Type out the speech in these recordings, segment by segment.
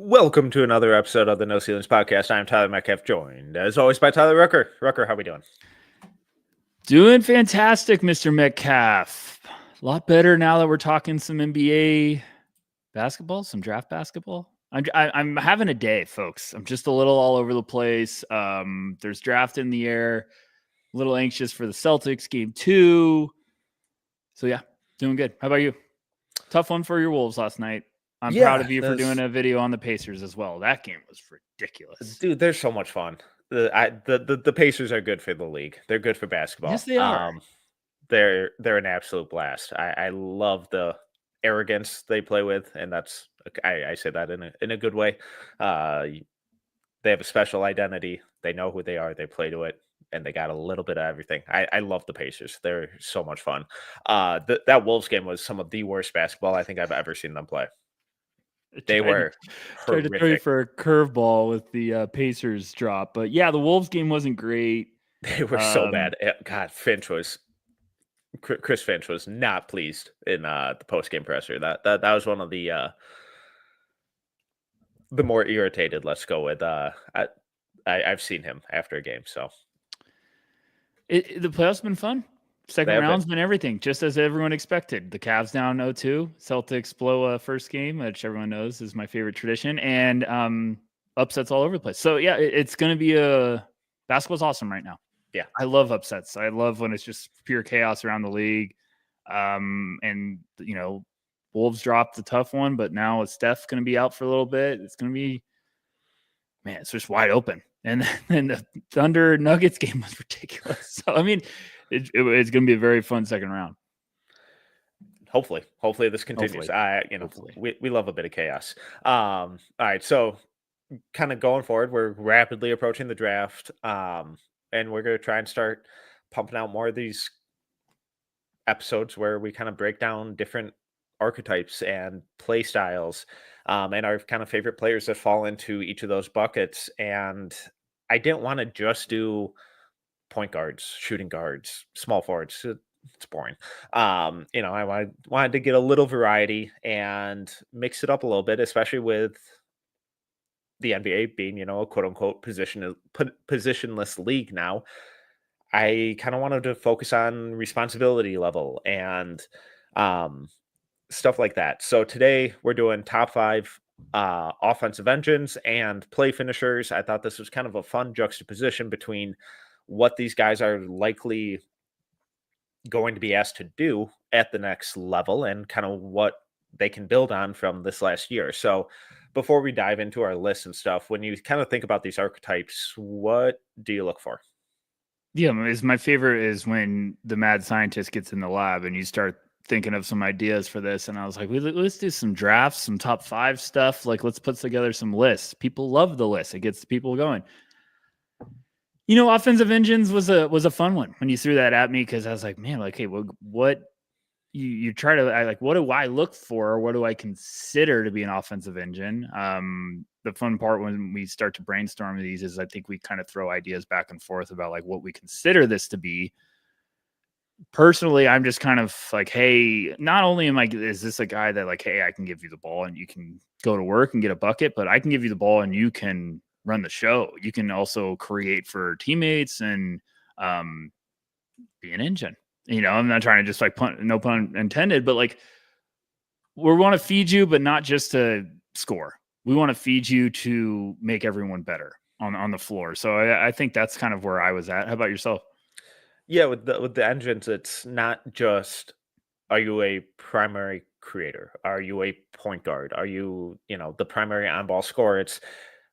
Welcome to another episode of the No Ceilings Podcast. I'm Tyler Metcalf, joined as always by Tyler Rucker. Rucker, how we doing? Doing fantastic, Mr. Metcalf. A lot better now that we're talking some NBA basketball, some draft basketball. I'm having a day, folks. I'm just a little all over the place. There's draft in the air. A little anxious for the Celtics game 2. So yeah, doing good. How about you? Tough one for your Wolves last night. I'm proud of you for doing a video on the Pacers as well. That game was ridiculous. Dude, they're so much fun. The Pacers are good for the league. They're good for basketball. Yes, they are. They're an absolute blast. I love the arrogance they play with, and that's I say that in a good way. They have a special identity. They know who they are. They play to it, and they got a little bit of everything. I love the Pacers. They're so much fun. That Wolves game was some of the worst basketball I think I've ever seen them play. They were tried to throw you for a curveball with the Pacers drop, but yeah, the Wolves game wasn't great. They were so bad. God, Chris Finch was not pleased in the post game presser. That was one of the more irritated. Let's go with. I've seen him after a game, so the playoffs have been fun. Second round's been everything, just as everyone expected. The Cavs down 0-2. Celtics blow a first game, which everyone knows is my favorite tradition, and upsets all over the place. So, yeah, it's going to be basketball's awesome right now. Yeah. I love upsets. I love when it's just pure chaos around the league. And, you know, Wolves dropped the tough one, but now with Steph going to be out for a little bit, it's going to be, man, it's just wide open. And then the Thunder Nuggets game was ridiculous. So, I mean, it's going to be a very fun second round. Hopefully this continues. We love a bit of chaos. All right, so kind of going forward, we're rapidly approaching the draft, and we're going to try and start pumping out more of these episodes where we kind of break down different archetypes and play styles, and our kind of favorite players that fall into each of those buckets. And I didn't want to just do point guards, shooting guards, small forwards. It's boring. I wanted to get a little variety and mix it up a little bit, especially with the NBA being, a quote unquote positionless league now. I kind of wanted to focus on responsibility level and stuff like that. So today we're doing top 5 offensive engines and play finishers. I thought this was kind of a fun juxtaposition between what these guys are likely going to be asked to do at the next level and kind of what they can build on from this last year. So before we dive into our list and stuff, when you kind of think about these archetypes, what do you look for? Yeah, my favorite is when the mad scientist gets in the lab and you start thinking of some ideas for this. And I was like, let's do some drafts, some top 5 stuff. Like, let's put together some lists. People love the list. It gets people going. Offensive engines was a fun one when you threw that at me, because I was like, man, like, hey, what you try to what do I look for? What do I consider to be an offensive engine? The fun part when we start to brainstorm these is I think we kind of throw ideas back and forth about like what we consider this to be. Personally, I'm just kind of like, hey, not only is this a guy that like, hey, I can give you the ball and you can go to work and get a bucket, but I can give you the ball and you can run the show. You can also create for teammates and be an engine. I'm not trying to just like no pun intended, but like we want to feed you, but not just to score. We want to feed you to make everyone better on the floor. So I think that's kind of where I was at. How about yourself? Yeah, with the engines, it's not just, are you a primary creator? Are you a point guard? Are you, the primary on-ball scorer? It's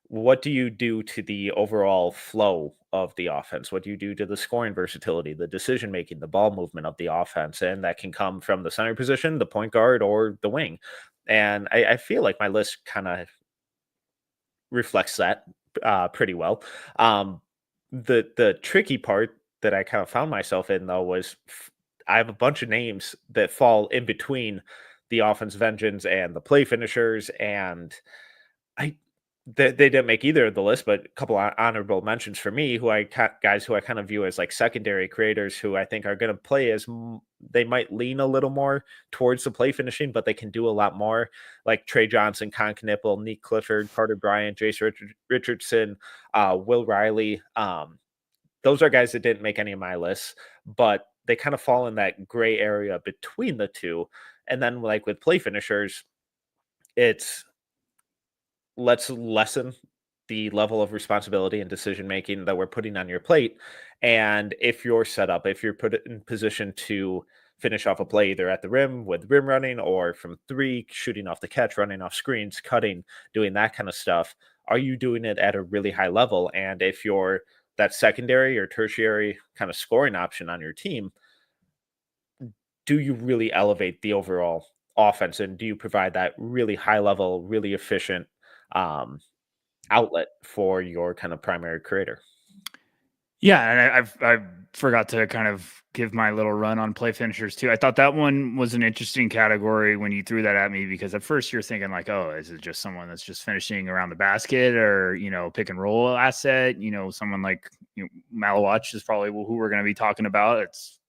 what do you do to the overall flow of the offense? What do you do to the scoring versatility, the decision-making, the ball movement of the offense? And that can come from the center position, the point guard, or the wing. And I feel like my list kind of reflects that pretty well. The tricky part that I kind of found myself in, though, was I have a bunch of names that fall in between the offensive engines and the play finishers. And they didn't make either of the list, but a couple honorable mentions for me, guys who I kind of view as like secondary creators who I think are going to play they might lean a little more towards the play finishing, but they can do a lot more. Like Trey Johnson, Con Knipple, Nick Clifford, Carter Bryant, Richardson, Will Riley. Those are guys that didn't make any of my lists, but they kind of fall in that gray area between the two. And then like with play finishers, it's let's lessen the level of responsibility and decision making that we're putting on your plate. And if you're set up, if you're put in position to finish off a play either at the rim with rim running or from three, shooting off the catch, running off screens, cutting, doing that kind of stuff, are you doing it at a really high level? And if you're that secondary or tertiary kind of scoring option on your team, do you really elevate the overall offense, and do you provide that really high level, really efficient um, outlet for your kind of primary creator? Yeah, and I forgot to kind of give my little run on play finishers too. I thought that one was an interesting category when you threw that at me, because at first you're thinking like, oh, is it just someone that's just finishing around the basket, or pick and roll asset? Someone like Malawatch is probably who we're going to be talking about. It's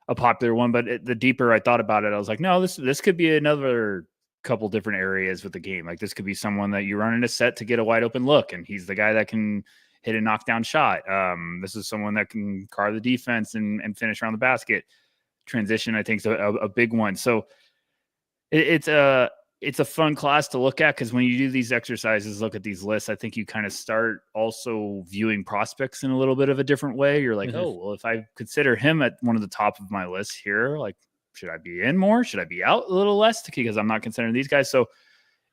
a popular one, but the deeper I thought about it, I was like, no, this could be another couple different areas with the game. Like this could be someone that you run in a set to get a wide open look, and he's the guy that can hit a knockdown shot. This is someone that can carve the defense and finish around the basket. Transition, I think, is a big one. So it's a fun class to look at, because when you do these exercises, look at these lists, I think you kind of start also viewing prospects in a little bit of a different way. You're like, oh, well, if I consider him at one of the top of my list here, like, should I be in more? Should I be out a little less, because I'm not considering these guys? So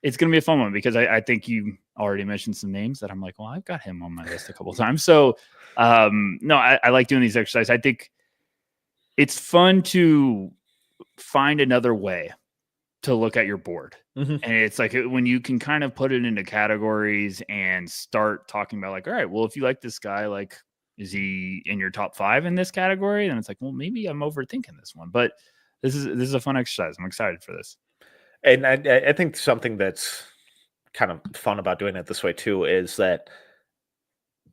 it's going to be a fun one, because I think you already mentioned some names that I'm like, well, I've got him on my list a couple of times. So no, I like doing these exercises. I think it's fun to find another way to look at your board. And it's like when you can kind of put it into categories and start talking about like, all right, well, if you like this guy, like, is he in your top 5 in this category? And it's like, well, maybe I'm overthinking this one, but this is a fun exercise. I'm excited for this. And I think something that's kind of fun about doing it this way too is that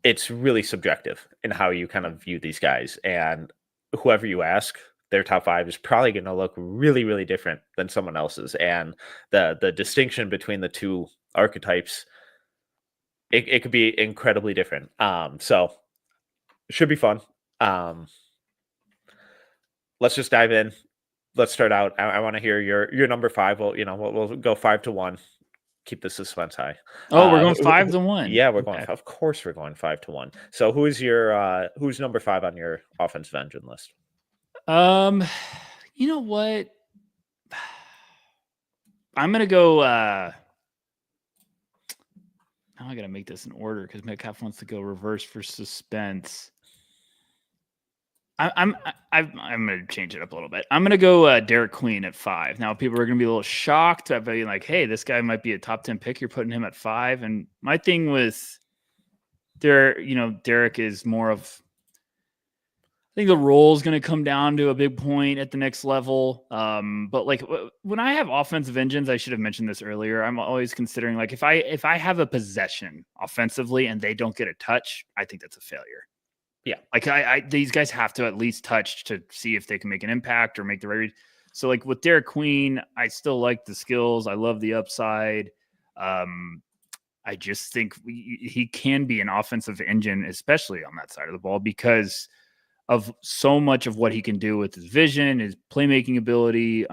it's really subjective in how you kind of view these guys, and whoever you ask, their top 5 is probably going to look really, really different than someone else's. And the distinction between the two archetypes, it could be incredibly different. So it should be fun. Let's just dive in. Let's start out. I want to hear your number 5. We'll go 5 to 1. Keep the suspense high. Oh, we're going 5 to 1. Yeah, we're going. Of course, we're going 5 to 1. So who's number 5 on your offensive engine list? You know what? I'm gonna go. Now I gotta make this in order, because Metcalf wants to go reverse for suspense. I'm gonna change it up a little bit. I'm gonna go Derek Queen at 5. Now people are gonna be a little shocked at being like, "Hey, this guy might be a top 10 pick. You're putting him at 5." And my thing with Derek is more of, I think the role is going to come down to a big point at the next level. But like when I have offensive engines, I should have mentioned this earlier, I'm always considering like if I have a possession offensively and they don't get a touch, I think that's a failure. Yeah. Like these guys have to at least touch to see if they can make an impact or make the right read. So like with Derek Queen, I still like the skills. I love the upside. I just think he can be an offensive engine, especially on that side of the ball, because of so much of what he can do with his vision, his playmaking ability,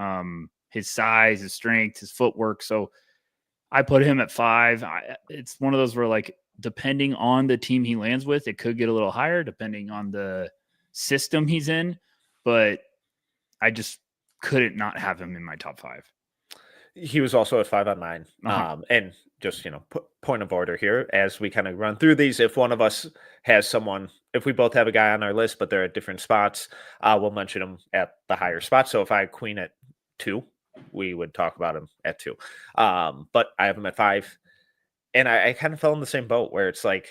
his size, his strength, his footwork. So I put him at 5. It's one of those where, like, depending on the team he lands with, it could get a little higher depending on the system he's in. But I just couldn't not have him in my top 5. He was also at 5 on mine. And just, point of order here as we kind of run through these. If one of us has someone, if we both have a guy on our list, but they're at different spots, we'll mention them at the higher spot. So if I had Queen at 2, we would talk about him at 2. But I have him at 5. And I kind of fell in the same boat where it's like,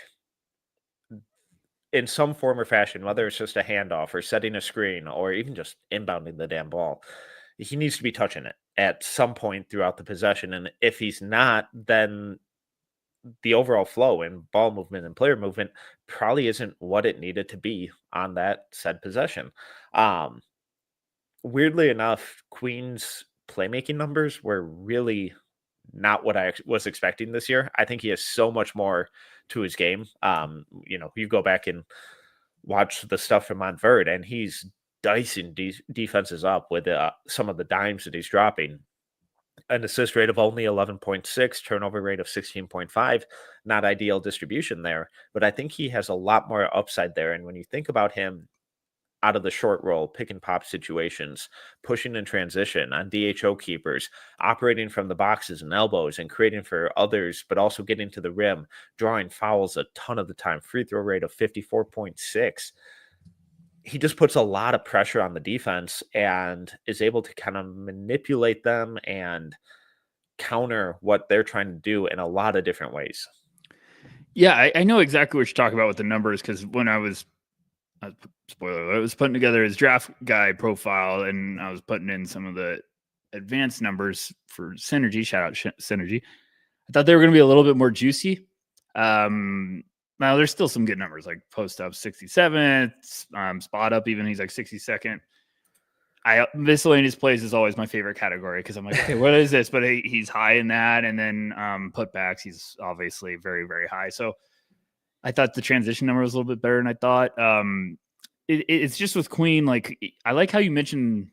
in some form or fashion, whether it's just a handoff or setting a screen or even just inbounding the damn ball, he needs to be touching it at some point throughout the possession. And if he's not, then the overall flow and ball movement and player movement probably isn't what it needed to be on that said possession. Um, Weirdly enough, Queen's playmaking numbers were really not what I was expecting this year. I think he has so much more to his game. You go back and watch the stuff from Montverde, and he's dicing defenses up with some of the dimes that he's dropping. An assist rate of only 11.6, turnover rate of 16.5, not ideal distribution there. But I think he has a lot more upside there. And when you think about him out of the short roll, pick and pop situations, pushing in transition on DHO keepers, operating from the boxes and elbows and creating for others, but also getting to the rim, drawing fouls a ton of the time, free throw rate of 54.6. He just puts a lot of pressure on the defense and is able to kind of manipulate them and counter what they're trying to do in a lot of different ways. Yeah, I know exactly what you're talking about with the numbers, because when I was spoiler alert, I was putting together his draft guy profile and I was putting in some of the advanced numbers for Synergy. Shout out Synergy. I thought they were going to be a little bit more juicy. Now there's still some good numbers, like post up 67th, spot up even he's like 62nd. Miscellaneous plays is always my favorite category because I'm like, okay, what is this? But he's high in that, and then putbacks, he's obviously very, very high. So I thought the transition number was a little bit better than I thought. It's just with Queen, like I like how you mentioned.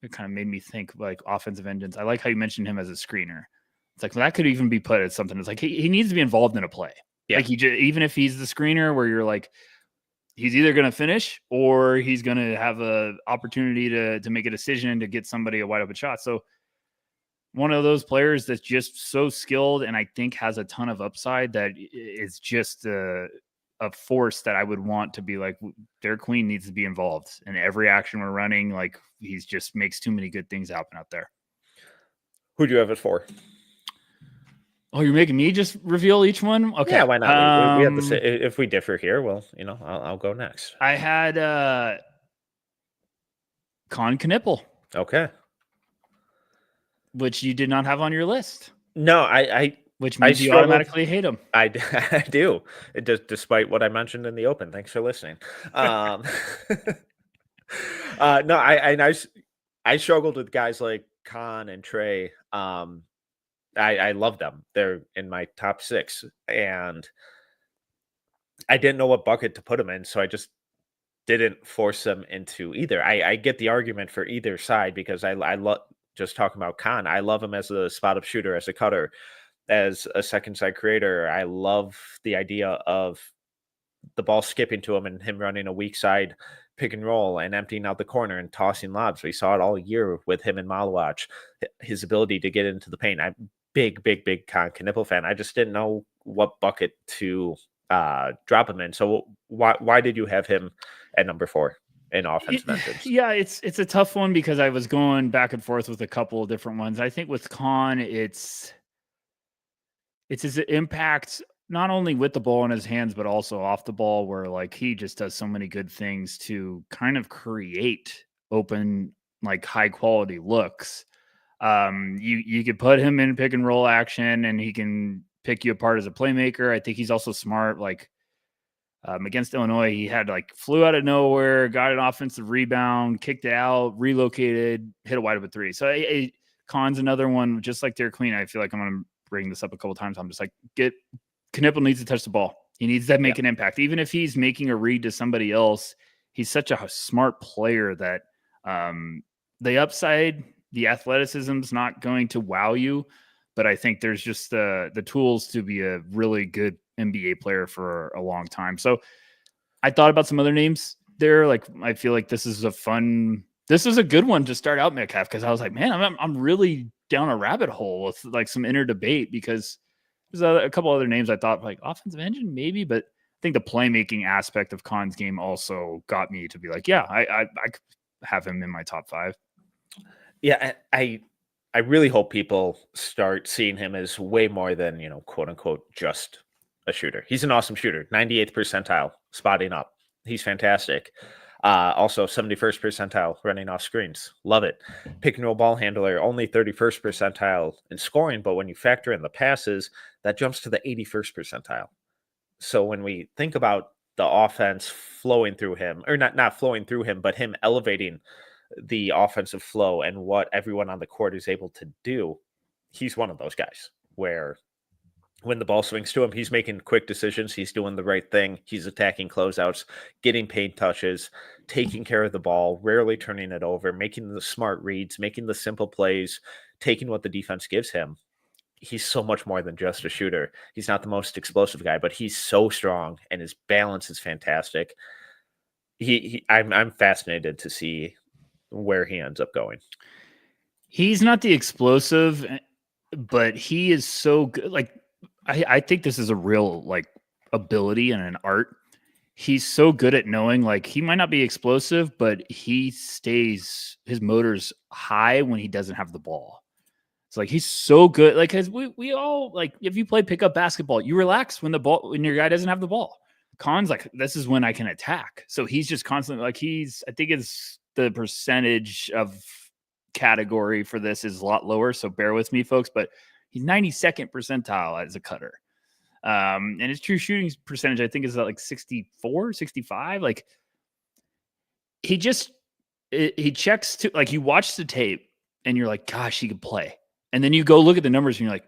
It kind of made me think like offensive engines. I like how you mentioned him as a screener. It's like, well, that could even be put as something. It's like he needs to be involved in a play. Yeah. Like even if he's the screener, where you're like, he's either going to finish or he's going to have a opportunity to make a decision to get somebody a wide open shot. So one of those players that's just so skilled and I think has a ton of upside that is just a force that I would want to be like, their Queen needs to be involved in every action we're running. Like he's just makes too many good things happen out there. Who do you have it for? Oh, you're making me just reveal each one? Okay. Yeah, why not? We have to say, if we differ here, well, I'll go next. I had Con Knipple. Okay. Which you did not have on your list. No, which means you automatically hate him. I do. Despite what I mentioned in the open. Thanks for listening. No, I struggled with guys like Con and Trey. I love them. They're in my top 6, and I didn't know what bucket to put them in, so I just didn't force them into either. I get the argument for either side because I love just talking about Con. I love him as a spot up shooter, as a cutter, as a second side creator. I love the idea of the ball skipping to him and him running a weak side pick and roll and emptying out the corner and tossing lobs. We saw it all year with him and Malawach. His ability to get into the paint. I'm big Con Knipple fan. I just didn't know what bucket to drop him in. So why did you have him at number 4 in offensive engines? Yeah, it's a tough one because I was going back and forth with a couple of different ones. I think with Con, it's his impact not only with the ball in his hands, but also off the ball, where like he just does so many good things to kind of create open, like high quality looks. You could put him in pick and roll action and he can pick you apart as a playmaker. I think he's also smart. Like against Illinois, he had like flew out of nowhere, got an offensive rebound, kicked it out, relocated, hit a wide open 3. So Con's another one, just like Derek Queen. I feel like I'm going to bring this up a couple times. I'm just like, Knipple needs to touch the ball. He needs to make an impact. Even if he's making a read to somebody else, he's such a smart player that the upside, the athleticism's not going to wow you, but I think there's just the tools to be a really good NBA player for a long time. So I thought about some other names there. Like, I feel like this is a good one to start out Metcalf, because I was like, man, I'm really down a rabbit hole with like some inner debate, because there's a couple other names I thought like offensive engine maybe, but I think the playmaking aspect of Con's game also got me to be like, yeah, I could have him in my top 5. Yeah, I really hope people start seeing him as way more than, quote unquote, just a shooter. He's an awesome shooter, 98th percentile spotting up. He's fantastic. Also 71st percentile running off screens. Love it. Pick and roll ball handler, only 31st percentile in scoring, but when you factor in the passes, that jumps to the 81st percentile. So when we think about the offense flowing through him, or not flowing through him, but him elevating the offensive flow and what everyone on the court is able to do, he's one of those guys where when the ball swings to him, he's making quick decisions. He's doing the right thing. He's attacking closeouts, getting paint touches, taking care of the ball, rarely turning it over, making the smart reads, making the simple plays, taking what the defense gives him. He's so much more than just a shooter. He's not the most explosive guy, but he's so strong and his balance is fantastic. I'm fascinated to see where he ends up going. He's not the explosive, but he is so good. Like, I think this is a real like ability and an art. He's so good at knowing, like, he might not be explosive, but he stays his motor's high when he doesn't have the ball. It's like he's so good. Like, cause we all, like, if you play pickup basketball, you relax when when your guy doesn't have the ball. Khan's like, this is when I can attack. So he's just constantly like, I think it's the percentage of category for this is a lot lower. So bear with me, folks, but he's 92nd percentile as a cutter. And his true shooting percentage, I think, is like 64, 65. Like, he checks to, like, you watch the tape and you're like, gosh, he could play. And then you go look at the numbers and you're like,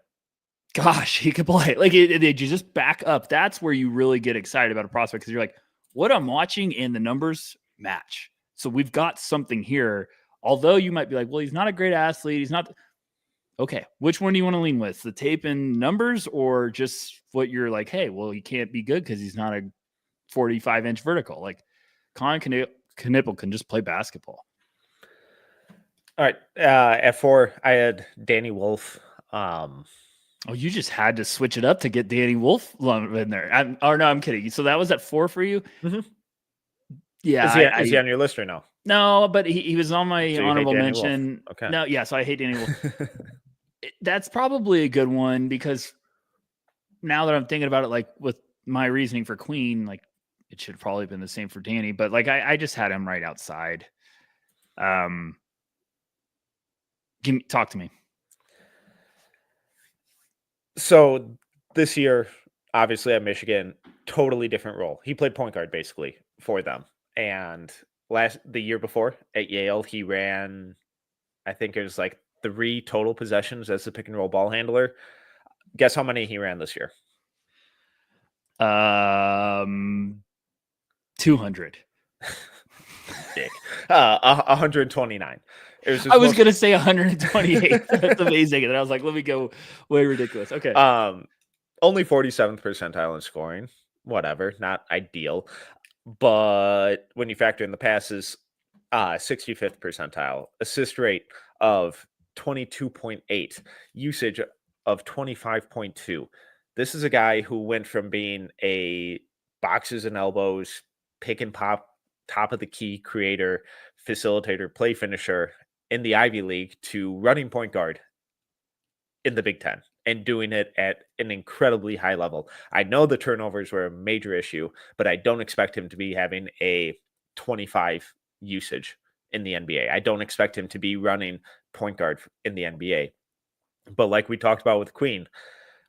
gosh, he could play. Like, you just back up. That's where you really get excited about a prospect, because you're like, what I'm watching and the numbers match. So we've got something here. Although you might be like, well, he's not a great athlete. He's not. Okay, which one do you want to lean with? The tape and numbers, or just what you're like, hey, well, he can't be good because he's not a 45-inch vertical. Like, Khan Knippel can just play basketball. All right. At 4, I had Danny Wolf. Oh, you just had to switch it up to get Danny Wolf in there. I'm kidding. So that was at 4 for you? Mm-hmm. Yeah. Is he on your list or no? No, but he was on my honorable mention. Okay. No, yeah, so I hate Danny Wolf. That's probably a good one, because now that I'm thinking about it, like, with my reasoning for Queen, like, it should have probably been the same for Danny, but like, I just had him right outside. Talk to me. So this year, obviously at Michigan, totally different role. He played point guard basically for them. And the year before at Yale, he ran, I think it was like 3 total possessions as the pick and roll ball handler. Guess how many he ran this year? 200. Dick. 129. I was going to say 128. That's amazing. And I was like, let me go way ridiculous. Okay. Only 47th percentile in scoring. Whatever. Not ideal. But when you factor in the passes, 65th percentile. Assist rate of 22.8. Usage of 25.2. This is a guy who went from being a boxes and elbows, pick and pop, top of the key creator, facilitator, play finisher in the Ivy League to running point guard in the Big Ten, and doing it at an incredibly high level. I know the turnovers were a major issue, but I don't expect him to be having a 25 usage in the NBA. I don't expect him to be running point guard in the NBA. But like we talked about with Queen,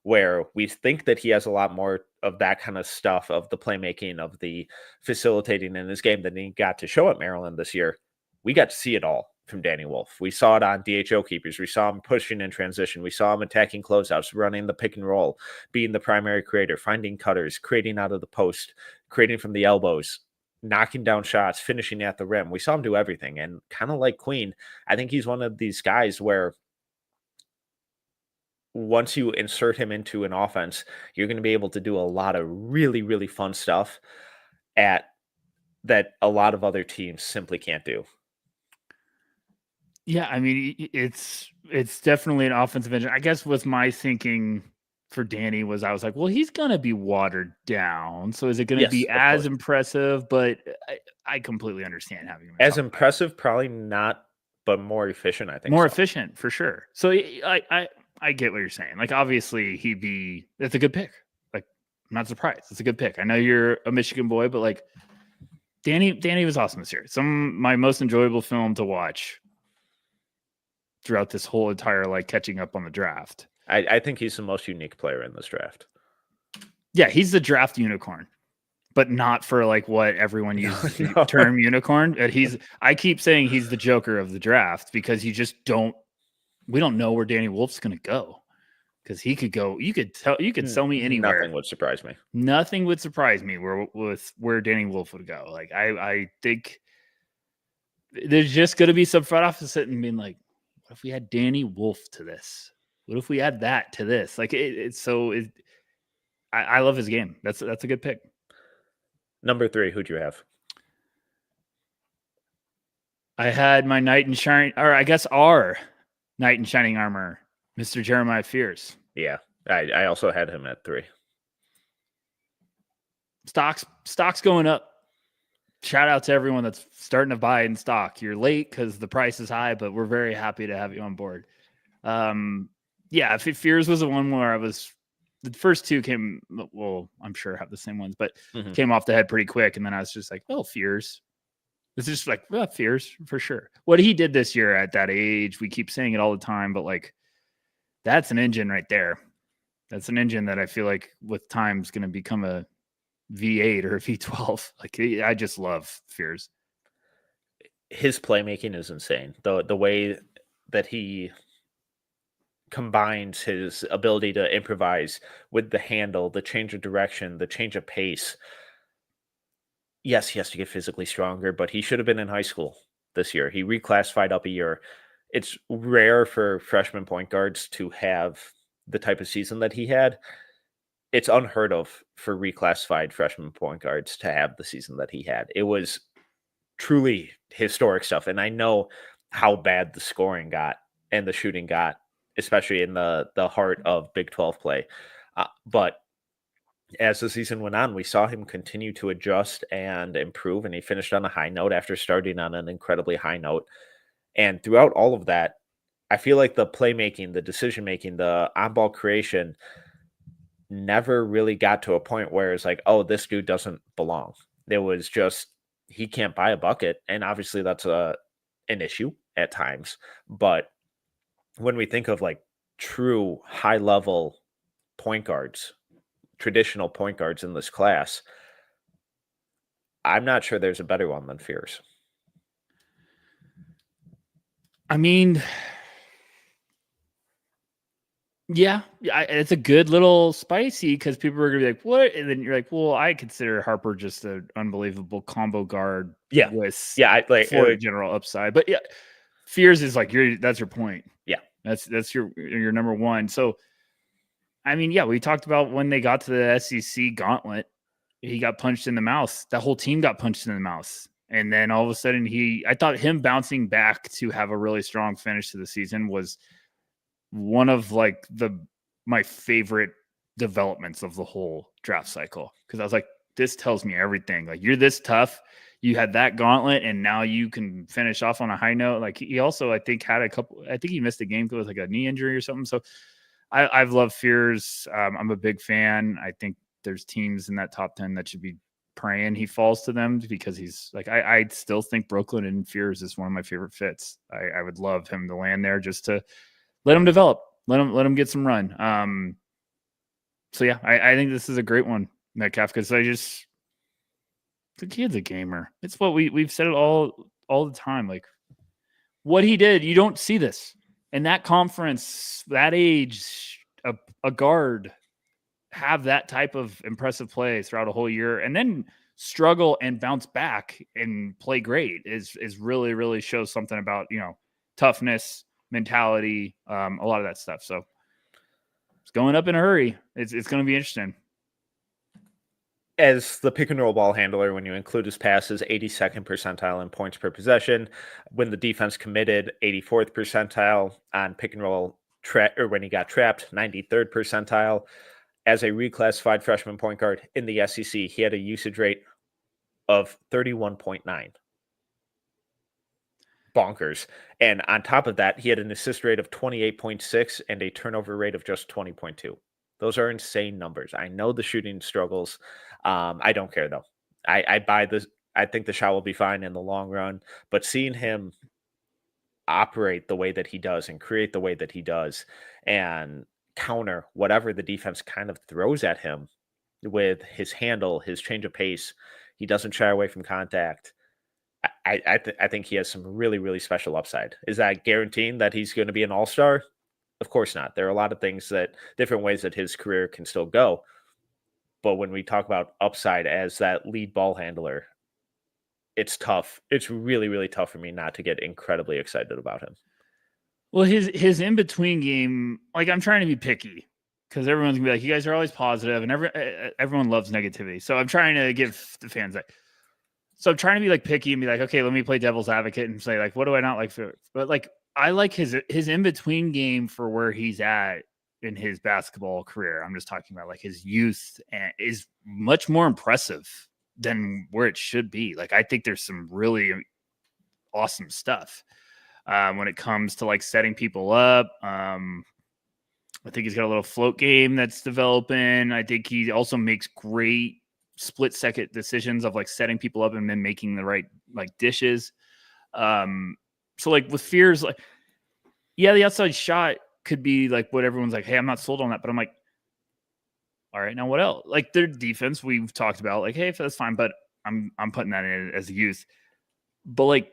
where we think that he has a lot more of that kind of stuff, of the playmaking, of the facilitating in his game, than he got to show at Maryland this year. We got to see it all from Danny Wolf. We saw it on DHO keepers. We saw him pushing in transition. We saw him attacking closeouts, running the pick and roll, being the primary creator, finding cutters, creating out of the post, creating from the elbows, knocking down shots, finishing at the rim. We saw him do everything. And kind of like Queen, I think he's one of these guys where once you insert him into an offense, you're going to be able to do a lot of really, really fun stuff that a lot of other teams simply can't do. Yeah, I mean, it's definitely an offensive engine. I guess with my thinking for Danny was, I was like, well, he's going to be watered down. So is it going to be as impressive? But I completely understand having him. As impressive, probably not, but more efficient, I think. More efficient, for sure. So I get what you're saying. Like, obviously that's a good pick. Like, I'm not surprised. It's a good pick. I know you're a Michigan boy, but like, Danny was awesome this year. My most enjoyable film to watch throughout this whole entire like catching up on the draft. I think he's the most unique player in this draft. Yeah, he's the draft unicorn, but not for like what everyone uses the term unicorn. I keep saying he's the Joker of the draft because we don't know where Danny Wolf's going to go. Because he could go, you could sell me anywhere. Nothing would surprise me. Nothing would surprise me where Danny Wolf would go. Like I think there's just going to be some front office sitting and being like, what if we had Danny Wolf to this? What if we add that to this? Like I love his game. That's a good pick. Number 3, who'd you have? I had my knight in shining, or I guess our knight in shining armor, Mr. Jeremiah Fears. Yeah, I also had him at 3. Stock's going up. Shout out to everyone that's starting to buy in stock. You're late because the price is high, but we're very happy to have you on board. Yeah, Fears was the one where the first 2 came, well, I'm sure have the same ones, but came off the head pretty quick. And then I was just like, oh, Fears. It's just like, well, Fears for sure. What he did this year at that age, we keep saying it all the time, but like, that's an engine right there. That's an engine that I feel like with time is going to become a V8 or a V12. Like I just love Fears. His playmaking is insane. The way that he combines his ability to improvise with the handle, the change of direction, the change of pace. Yes, he has to get physically stronger, but he should have been in high school this year. He reclassified up a year. It's rare for freshman point guards to have the type of season that he had. It's unheard of for reclassified freshman point guards to have the season that he had. It was truly historic stuff. And I know how bad the scoring got and the shooting got, especially in the heart of Big 12 play. But as the season went on, we saw him continue to adjust and improve, and he finished on a high note after starting on an incredibly high note. And throughout all of that, I feel like the playmaking, the decision-making, the on-ball creation never really got to a point where it's like, oh, this dude doesn't belong. It was just, he can't buy a bucket. And obviously that's an issue at times. But when we think of like true high-level point guards, traditional point guards in this class, I'm not sure there's a better one than Fears. I mean, yeah, it's a good little spicy because people are gonna be like, "What?" And then you're like, "Well, I consider Harper just an unbelievable combo guard." Yeah, with for general upside, but yeah, Fears is like that's your point. Yeah, that's your number one. So, I mean, yeah, we talked about when they got to the SEC gauntlet, he got punched in the mouth. That whole team got punched in the mouth. And then all of a sudden I thought him bouncing back to have a really strong finish to the season was one of like my favorite developments of the whole draft cycle. Cause I was like, this tells me everything. Like you're this tough. You had that gauntlet and now you can finish off on a high note. Like he also, I think he missed a game with like a knee injury or something. So I've loved Fears. I'm a big fan. I think there's teams in that top 10 that should be praying he falls to them because he's like, I still think Brooklyn and Fears is one of my favorite fits. I would love him to land there just to let him develop, let him get some run. So yeah, I think this is a great one, Metcalf, because the kid's a gamer. It's what we've said it all the time. Like what he did, you don't see this in that conference, that age, a guard have that type of impressive play throughout a whole year and then struggle and bounce back and play great is really, really shows something about, toughness, mentality, a lot of that stuff. So it's going up in a hurry. It's going to be interesting. As the pick and roll ball handler, when you include his passes, 82nd percentile in points per possession. When the defense committed, 84th percentile on pick and roll or when he got trapped, 93rd percentile. As a reclassified freshman point guard in the SEC, he had a usage rate of 31.9. Bonkers. And on top of that, he had an assist rate of 28.6 and a turnover rate of just 20.2. Those are insane numbers. I know the shooting struggles. I don't care, though. I buy I think the shot will be fine in the long run, but seeing him operate the way that he does and create the way that he does and counter whatever the defense kind of throws at him with his handle, his change of pace, he doesn't shy away from contact. I think he has some really, really special upside. Is that guaranteeing that he's going to be an all-star? Of course not. There are a lot of things that different ways that his career can still go. But when we talk about upside as that lead ball handler, it's tough. It's really, really tough for me not to get incredibly excited about him. Well, his in between game, like I'm trying to be picky because everyone's gonna be like, you guys are always positive, and everyone loves negativity. So I'm trying to give the fans that. So I'm trying to be like picky and be like, okay, let me play devil's advocate and say like, what do I not like? But like, I like his in between game for where he's at in his basketball career. I'm just talking about like his youth and is much more impressive than where it should be. Like, I think there's some really awesome stuff when it comes to like setting people up. I think he's got a little float game that's developing. I think he also makes great split second decisions of like setting people up and then making the right like dishes. So like with Fears, like, yeah, the outside shot could be like what everyone's like, hey, I'm not sold on that, but I'm like, all right, now what else? Like their defense, we've talked about, like, hey, that's fine, but I'm putting that in as a youth. But like,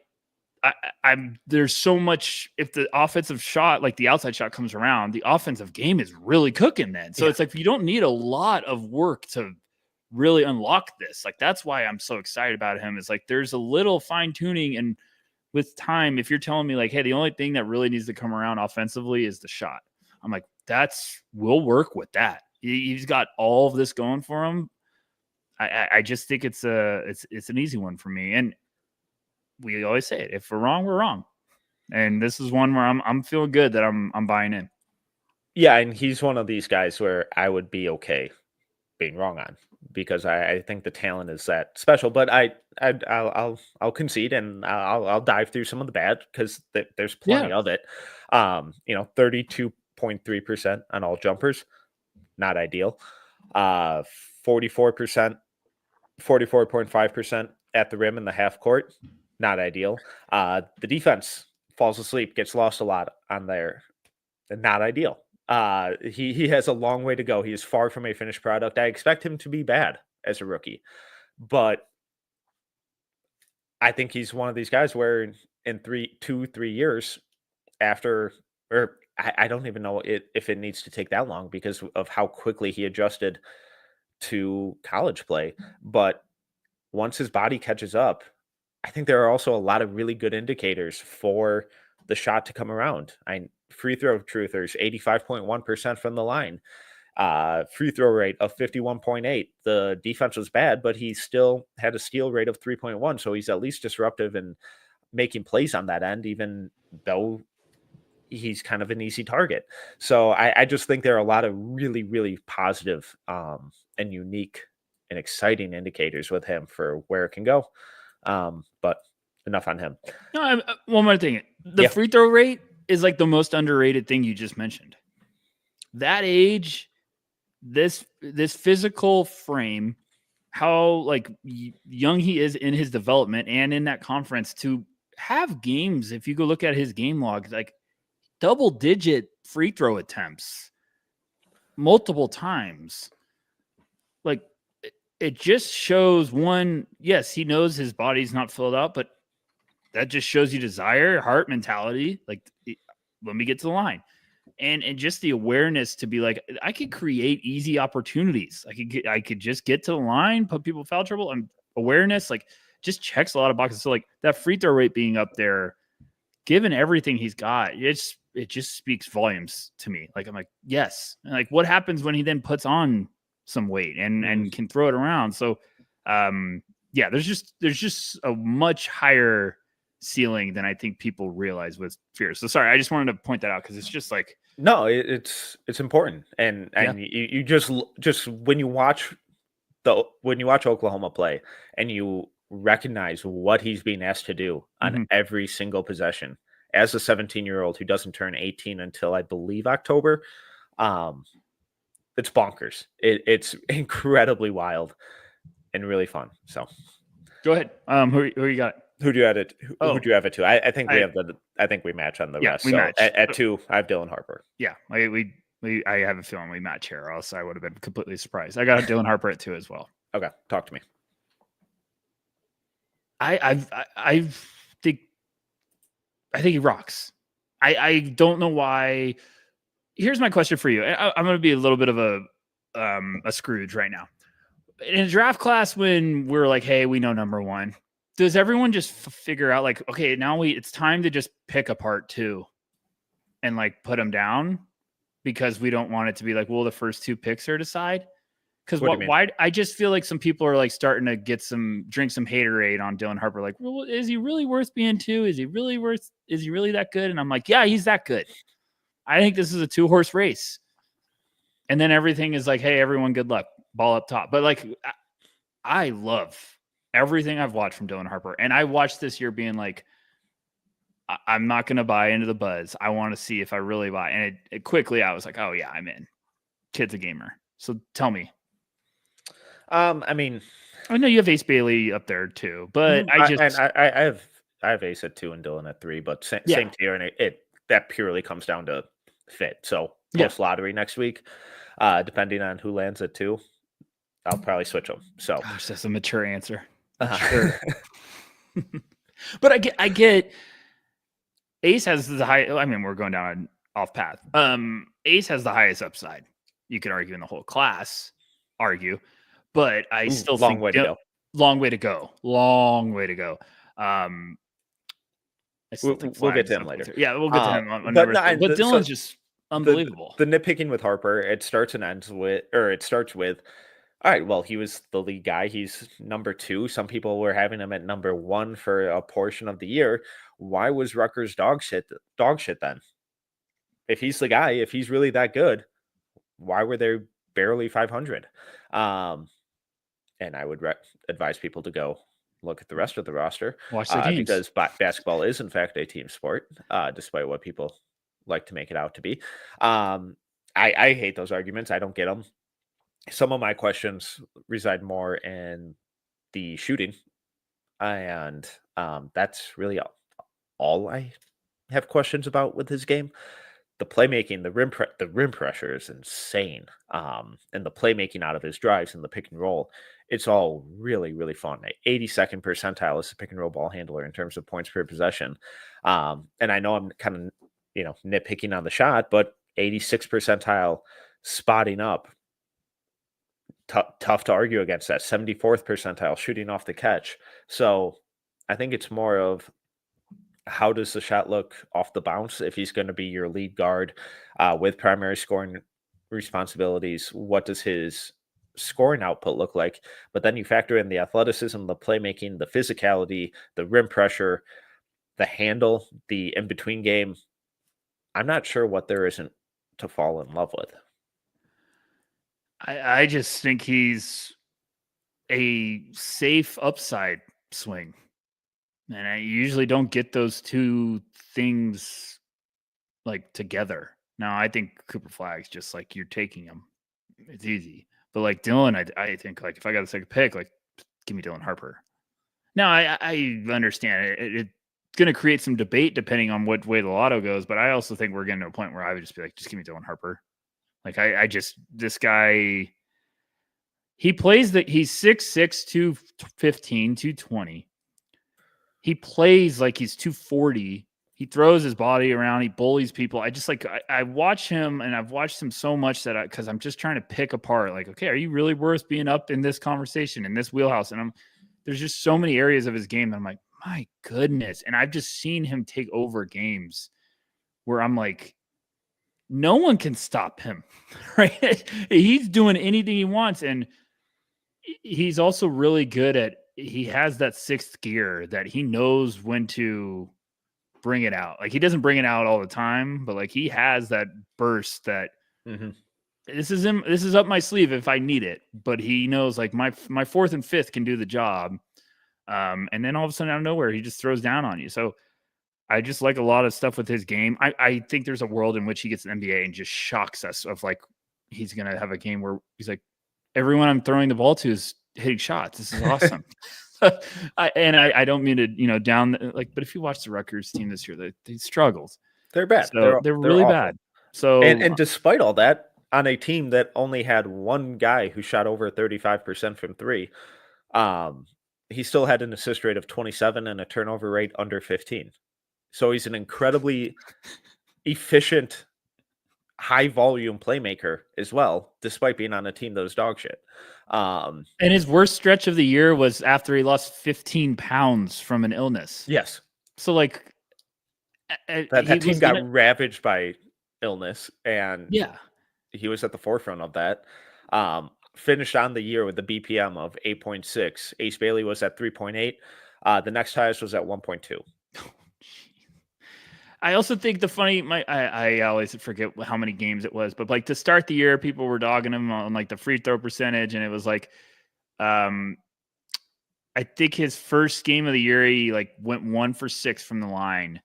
I'm there's so much. If the offensive shot, like the outside shot, comes around, the offensive game is really cooking. Then, so it's like you don't need a lot of work to really unlock this. Like that's why I'm so excited about him. Is like there's a little fine tuning, and with time, if you're telling me like, hey, the only thing that really needs to come around offensively is the shot, I'm like, we'll work with that. He's got all of this going for him. I just think it's an easy one for me. And we always say it: if we're wrong, we're wrong. And this is one where I'm feeling good that I'm buying in. Yeah, and he's one of these guys where I would be okay being wrong on because I think the talent is that special. But I'll concede and I'll dive through some of the bad because there's plenty of it. 32.3% on all jumpers, not ideal. 44%, 44.5% at the rim in the half court, not ideal. The defense falls asleep, gets lost a lot on there, not ideal. He has a long way to go. He is far from a finished product. I expect him to be bad as a rookie, but I think he's one of these guys where in 3 years after, or I don't even know if it needs to take that long because of how quickly he adjusted to college play. But once his body catches up, I think there are also a lot of really good indicators for the shot to come around. Free throw truthers, 85.1% from the line. Free throw rate of 51.8. The defense was bad, but he still had a steal rate of 3.1. So he's at least disruptive and making plays on that end, even though he's kind of an easy target. So I just think there are a lot of really, really positive and unique and exciting indicators with him for where it can go. But enough on him. No, one more thing. The free throw rate is like the most underrated thing you just mentioned. That age, this physical frame, how like young he is in his development and in that conference to have games. If you go look at his game log, like double-digit free throw attempts multiple times. Like it just shows one, yes, he knows his body's not filled out, but that just shows you desire, heart mentality. Like, let me get to the line. And just the awareness to be like, I could create easy opportunities. I could just get to the line, put people in foul trouble, and awareness, like, just checks a lot of boxes. So like that free throw rate being up there, given everything he's got, it just speaks volumes to me. Like, I'm like, yes. And like, what happens when he then puts on some weight and can throw it around? So, yeah, there's just a much higher ceiling than I think people realize with Fierce. So sorry, I just wanted to point that out because it's just like, no, it's important, and you just when you watch Oklahoma play and you recognize what he's being asked to do on every single possession as a 17-year-old who doesn't turn 18 until I believe October. It's bonkers. It's incredibly wild and really fun. So Go ahead. Who you got? Who do you have it? Who do you have it to? I think we have I think we match on the rest. We match. At 2, I have Dylan Harper. Yeah, I have a feeling we match here, or else I would have been completely surprised. I got Dylan Harper at 2 as well. Okay, talk to me. I think he rocks. I don't know why. Here's my question for you. I'm going to be a little bit of a Scrooge right now. In a draft class, when we're like, hey, we know number 1, does everyone just figure out like, okay, now it's time to just pick apart 2 and like put them down because we don't want it to be like, well, the first 2 picks are decide? Because why? I just feel like some people are like starting to drink some haterade on Dylan Harper. Like, well, is he really worth being 2? Is he really that good? And I'm like, yeah, he's that good. I think this is a 2-horse race. And then everything is like, hey, everyone, good luck. Ball up top. But like, I love everything I've watched from Dylan Harper. And I watched this year being like, I'm not going to buy into the buzz. I want to see if I really buy. And it quickly, I was like, oh yeah, I'm in. Kid's a gamer. So tell me. I mean, I know you have Ace Bailey up there too, but I have Ace at 2 and Dylan at 3, but same tier, and that purely comes down to fit. So post lottery next week, depending on who lands at 2, I'll probably switch them. So gosh, that's a mature answer. Sure. But I get Ace has the high. I mean, we're going down an off path. Ace has the highest upside. You could argue in the whole class. But I still think long way to go. Long way to go. We'll get to him later. Yeah, we'll get to him on but Dylan's just unbelievable. The nitpicking with Harper, it starts with, all right, well, he was the lead guy. He's number 2. Some people were having him at number 1 for a portion of the year. Why was Rucker's dog shit then? If he's the guy, if he's really that good, why were they barely 500? And I would advise people to go look at the rest of the roster. Watch the games. Because basketball is, in fact, a team sport, despite what people like to make it out to be. I hate those arguments. I don't get them. Some of my questions reside more in the shooting. And that's really all I have questions about with his game. The playmaking, the rim pressure is insane. And the playmaking out of his drives and the pick and roll, it's all really, really fun. 82nd percentile is a pick and roll ball handler in terms of points per possession. And I know I'm kind of, nitpicking on the shot, but 86th percentile spotting up, tough to argue against that. 74th percentile shooting off the catch. So I think it's more of, how does the shot look off the bounce if he's going to be your lead guard with primary scoring responsibilities? What does his scoring output look like? But then you factor in the athleticism, the playmaking, the physicality, the rim pressure, the handle, the in-between game. I'm not sure what there isn't to fall in love with. I just think he's a safe upside swing. And I usually don't get those 2 things like together. Now, I think Cooper Flagg's just like you're taking him. It's easy. But like Dylan, I think like if I got to take a pick, like give me Dylan Harper. Now, I understand it's going to create some debate depending on what way the lotto goes. But I also think we're getting to a point where I would just be like, just give me Dylan Harper. Like this guy, he plays he's 6'6", 215, 220. He plays like he's 240. He throws his body around. He bullies people. I just I watch him, and I've watched him so much that because I'm just trying to pick apart. Like, okay, are you really worth being up in this conversation, in this wheelhouse? And there's just so many areas of his game that I'm like, my goodness. And I've just seen him take over games where I'm like, no one can stop him, right? He's doing anything he wants. And he's also really good at, he has that 6th gear that he knows when to bring it out. Like he doesn't bring it out all the time, but like he has that burst that this is up my sleeve if I need it. But he knows like my 4th and 5th can do the job. And then all of a sudden out of nowhere, he just throws down on you. So I just like a lot of stuff with his game. I think there's a world in which he gets an NBA and just shocks us of like, he's going to have a game where he's like, everyone I'm throwing the ball to is hitting shots. This is awesome. I don't mean to, down but if you watch the Rutgers team this year, they struggled. They're bad. So they're really awful. bad. So and despite all that, on a team that only had one guy who shot over 35% from three, he still had an assist rate of 27 and a turnover rate under 15. So he's an incredibly efficient, high volume playmaker as well, despite being on a team that was dog shit. And his worst stretch of the year was after he lost 15 pounds from an illness. Yes. So that team got ravaged by illness, and he was at the forefront of that. Finished on the year with the BPM of 8.6. Ace Bailey was at 3.8. The next highest was at 1.2. I also think I always forget how many games it was, but to start the year, people were dogging him on the free throw percentage, and it was I think his first game of the year, he went 1 for 6 from the line.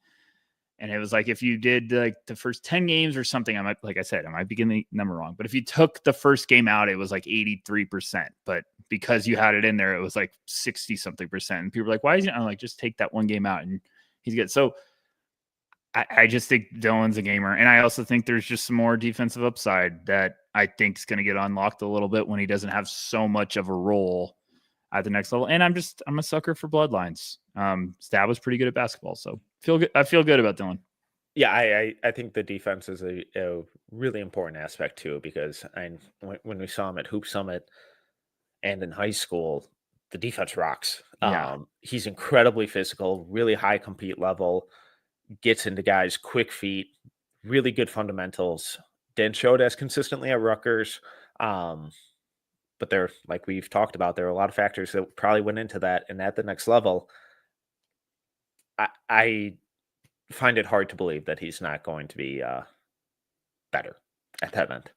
And it was if you did the first 10 games or something, I might be getting the number wrong, but if you took the first game out, it was 83%. But because you had it in there, it was 60 something percent. And people were why is he? I'm just take that one game out and he's good. So I just think Dylan's a gamer. And I also think there's just some more defensive upside that I think is going to get unlocked a little bit when he doesn't have so much of a role at the next level. And I'm a sucker for bloodlines. Stab was pretty good at basketball, so I feel good about Dylan. Yeah, I think the defense is a really important aspect too, because when we saw him at Hoop Summit and in high school, the defense rocks. Yeah. He's incredibly physical, really high compete level, gets into guys, quick feet, really good fundamentals. Didn't show it as consistently at Rutgers. But there, like we've talked about, there are a lot of factors that probably went into that. And at the next level, I find it hard to believe that he's not going to be better at that end.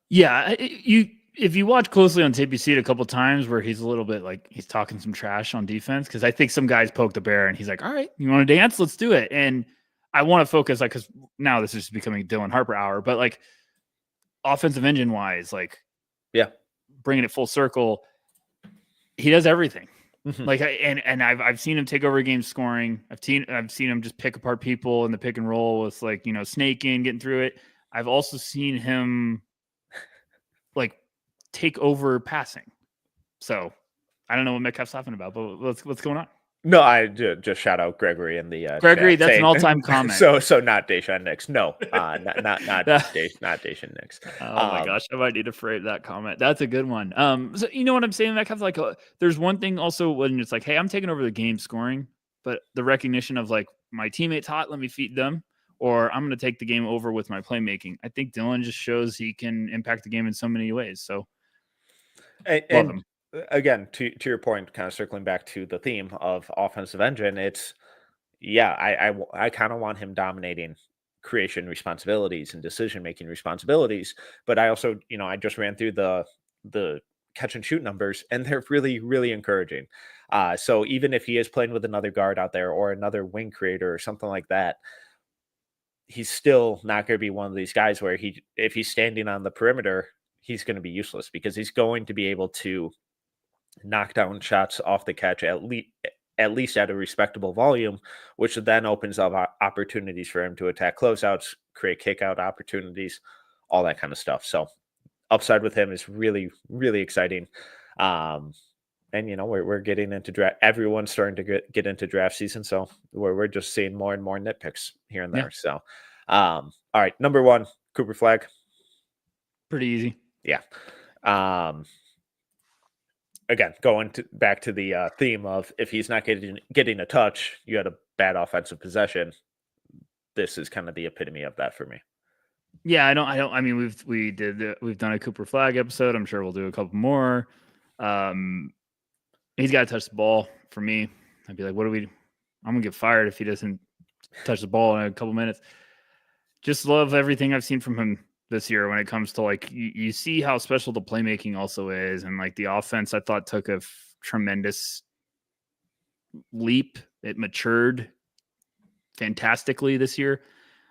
Yeah, if you watch closely on tape, you see it a couple times where he's a little bit he's talking some trash on defense, because I think some guys poke the bear and he's all right, you want to dance? Let's do it. And I want to focus because now this is becoming Dylan Harper hour, but offensive engine wise, yeah, bringing it full circle, he does everything. Mm-hmm. And I've seen him take over games scoring. I've seen him just pick apart people in the pick and roll with snaking, getting through it. I've also seen him take over passing. So I don't know what Metcalf's laughing about, but what's going on? No, I just shout out Gregory in the Gregory. Chat that's saying, an all-time comment. So not Deshaun Nix. No, not Deshaun Nix. Oh my gosh, I might need to phrase that comment. That's a good one. So you know what I'm saying? Metcalf's there's one thing also when it's hey, I'm taking over the game scoring, but the recognition of my teammates hot, let me feed them, or I'm going to take the game over with my playmaking. I think Dylan just shows he can impact the game in so many ways. So love him. Again, to your point, kind of circling back to the theme of offensive engine, it's I kind of want him dominating creation responsibilities and decision making responsibilities, but I also I just ran through the catch and shoot numbers, and they're really, really encouraging. So even if he is playing with another guard out there or another wing creator or something like that, he's still not going to be one of these guys where if he's standing on the perimeter, he's going to be useless, because he's going to be able to knock down shots off the catch at least at a respectable volume, which then opens up opportunities for him to attack closeouts, create kick-out opportunities, all that kind of stuff. So upside with him is really, really exciting. And we're getting into draft. Everyone's starting to get into draft season, so we're just seeing more and more nitpicks here and there. Yeah. So all right, number 1, Cooper Flagg. Pretty easy. Yeah. Again, going back to the theme of if he's not getting a touch, you had a bad offensive possession. This is kind of the epitome of that for me. Yeah, I mean, we've done a Cooper Flagg episode. I'm sure we'll do a couple more. He's got to touch the ball for me. I'd be I'm gonna get fired if he doesn't touch the ball in a couple minutes. Just love everything I've seen from him this year when it comes to you see how special the playmaking also is, and the offense I thought took a tremendous leap. It matured fantastically this year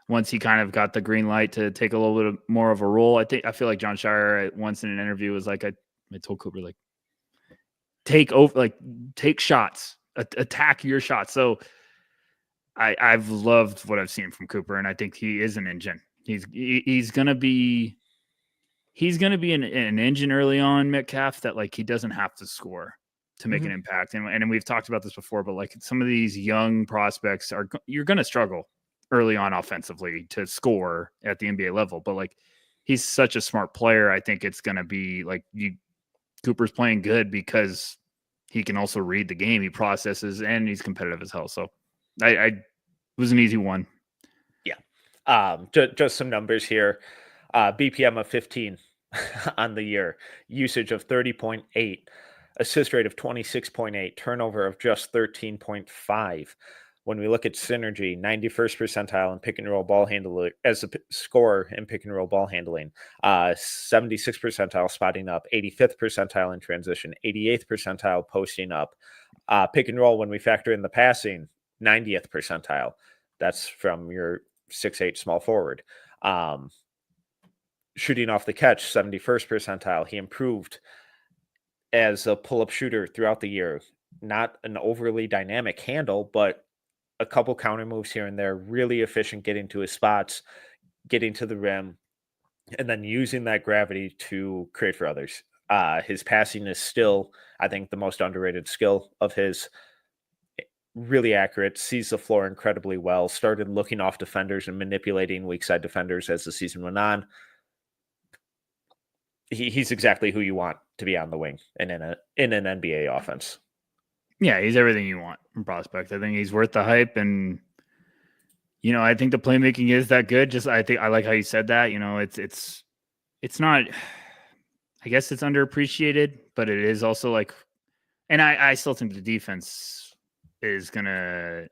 once he kind of got the green light to take a little bit more of a role. I feel like John Shire once in an interview was I told Cooper take shots, attack your shots. So I've loved what I've seen from Cooper, and I think he is an engine. He's gonna be an engine early on, Metcalf, that like he doesn't have to score to make an impact. And we've talked about this before, but like some of these young prospects you're going to struggle early on offensively to score at the NBA level. But like he's such a smart player. I think it's going to be like Cooper's playing good because he can also read the game. He processes and he's competitive as hell. So I was an easy one. Yeah. Just some numbers here. BPM of 15 on the year, usage of 30.8, assist rate of 26.8, turnover of just 13.5. When we look at synergy, 91st percentile in pick and roll ball handling as a scorer in pick and roll ball handling, 76th percentile spotting up, 85th percentile in transition, 88th percentile posting up. Pick and roll, when we factor in the passing, 90th percentile. That's from your 6'8" small forward. Shooting off the catch, 71st percentile. He improved as a pull-up shooter throughout the year. Not an overly dynamic handle, but a couple counter moves here and there. Really efficient getting to his spots, getting to the rim, and then using that gravity to create for others. His passing is still, I think, the most underrated skill of his. Really accurate, sees the floor incredibly well, started looking off defenders and manipulating weak side defenders as the season went on. He's exactly who you want to be on the wing in an NBA offense. Yeah, he's everything you want from prospect. I think he's worth the hype, and I think the playmaking is that good. I like how you said that. It's not. I guess it's underappreciated, but it is also like, and I still think the defense is gonna.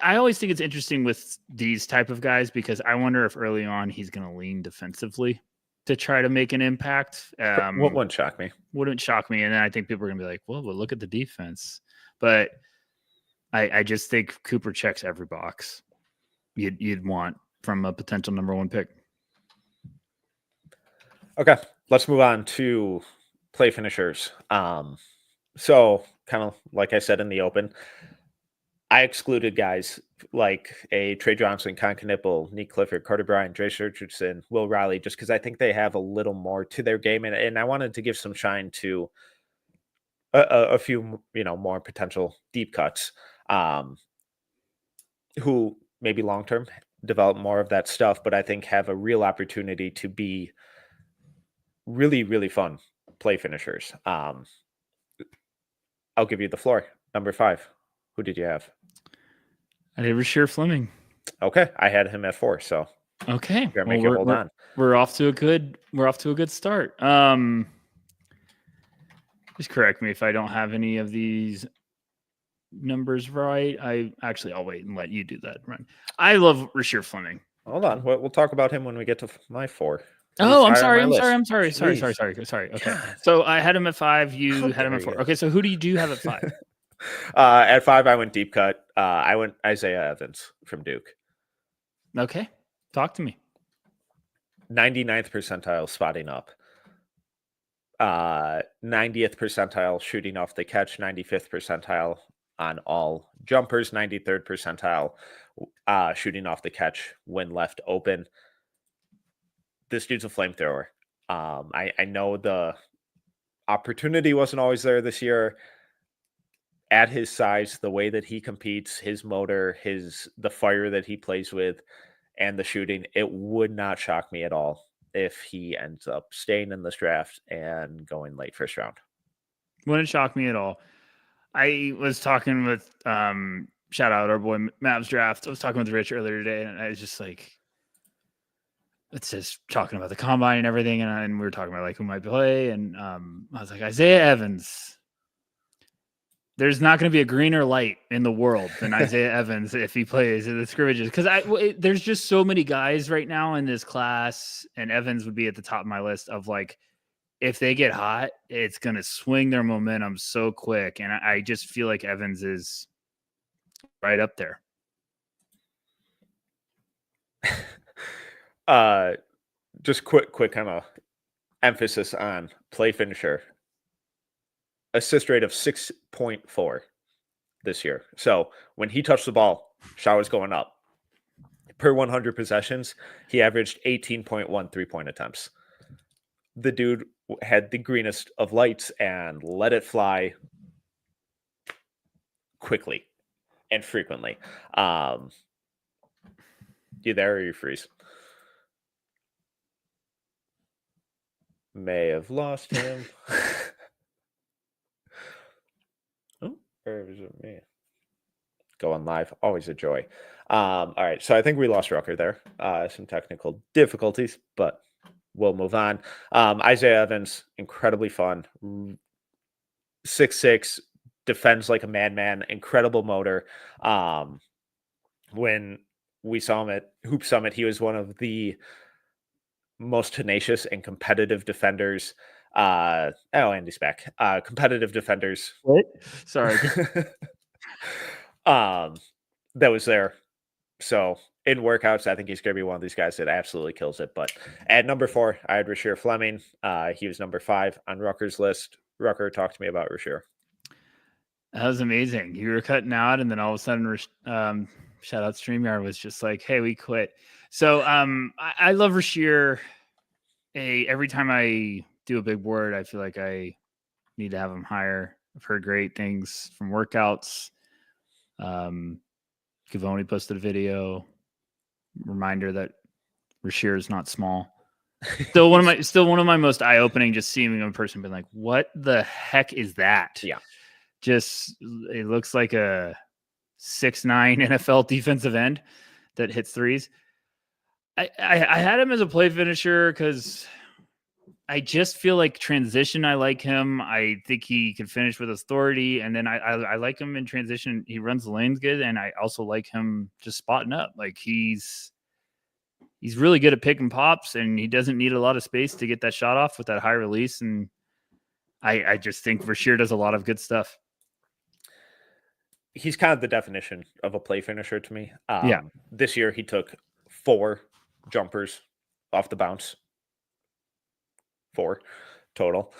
I always think it's interesting with these type of guys because I wonder if early on he's gonna lean defensively to try to make an impact. Wouldn't shock me. Wouldn't shock me. And then I think people are going to be like, well, but look at the defense. But I just think Cooper checks every box you'd want from a potential number one pick. Okay, let's move on to play finishers. So kind of like I said in the open, I excluded guys like a Trey Johnson, Con Knipple, Nick Clifford, Carter Bryant, Dre Richardson, Will Riley, just because I think they have a little more to their game. And I wanted to give some shine to a few, more potential deep cuts who maybe long-term develop more of that stuff, but I think have a real opportunity to be really, really fun play finishers. I'll give you the floor. Number 5. Who did you have? I did Rasheer Fleming. Okay, I had him at 4. So okay, hold on. We're off to a good start. Just correct me if I don't have any of these numbers right. I'll wait and let you do that. Right. I love Rasheer Fleming. Hold on, we'll talk about him when we get to my 4. Oh, I'm sorry. Sorry. Okay, God. So I had him at 5. You had him at 4. Okay, so who did you have at 5? At 5, I went deep cut. I went Isaiah Evans from Duke. Okay. Talk to me. 99th percentile spotting up. 90th percentile shooting off the catch. 95th percentile on all jumpers. 93rd percentile shooting off the catch when left open. This dude's a flamethrower. I know the opportunity wasn't always there this year. At his size, the way that he competes, his motor, the fire that he plays with, and the shooting, it would not shock me at all if he ends up staying in this draft and going late first round. Wouldn't shock me at all. I was talking with shout out our boy Mavs Draft. I was talking with Rich earlier today, and I was just like, it's just talking about the combine and everything, and we were talking about like who might play, and I was like, Isaiah Evans. There's not going to be a greener light in the world than Isaiah Evans if he plays in the scrimmages. Because there's just so many guys right now in this class, and Evans would be at the top of my list of like, if they get hot, it's going to swing their momentum so quick. And I just feel like Evans is right up there. Just quick kind of emphasis on play finisher. assist rate of 6.4 this year. So when he touched the ball, shot was going up. Per 100 possessions, he averaged 18.1 3-point attempts. The dude had the greenest of lights and let it fly quickly and frequently. You there or you freeze? May have lost him. Oh, or is it me? Going live, always a joy. All right, so I think we lost Rucker there. Some technical difficulties, but we'll move on. Isaiah Evans, incredibly fun. 6'6", defends like a madman, incredible motor. When we saw him at Hoop Summit, he was one of the most tenacious and competitive defenders. Andy's back. Competitive defenders. What? Sorry. That was there. So in workouts, I think he's going to be one of these guys that absolutely kills it. But at number 4, I had Rasheer Fleming. He was number 5 on Rucker's list. Rucker, talk to me about Rasheer. That was amazing. You were cutting out, and then all of a sudden, shout out StreamYard was just like, "Hey, we quit." So I love Rasheer. Every time I do a big board, I feel like I need to have him higher. I've heard great things from workouts. Gavoni posted a video reminder that Rasheer is not small. Still one of my most eye-opening, just seeing him in person, being like, what the heck is that? Yeah. Just, it looks like a 6'9" NFL defensive end that hits threes. I had him as a play finisher because I just feel like transition. I like him. I think he can finish with authority. And then I like him in transition. He runs the lanes good. And I also like him just spotting up. Like he's really good at picking pops, and he doesn't need a lot of space to get that shot off with that high release. And I just think Rasheer does a lot of good stuff. He's kind of the definition of a play finisher to me. Yeah. This year he took 4 jumpers off the bounce. 4 total.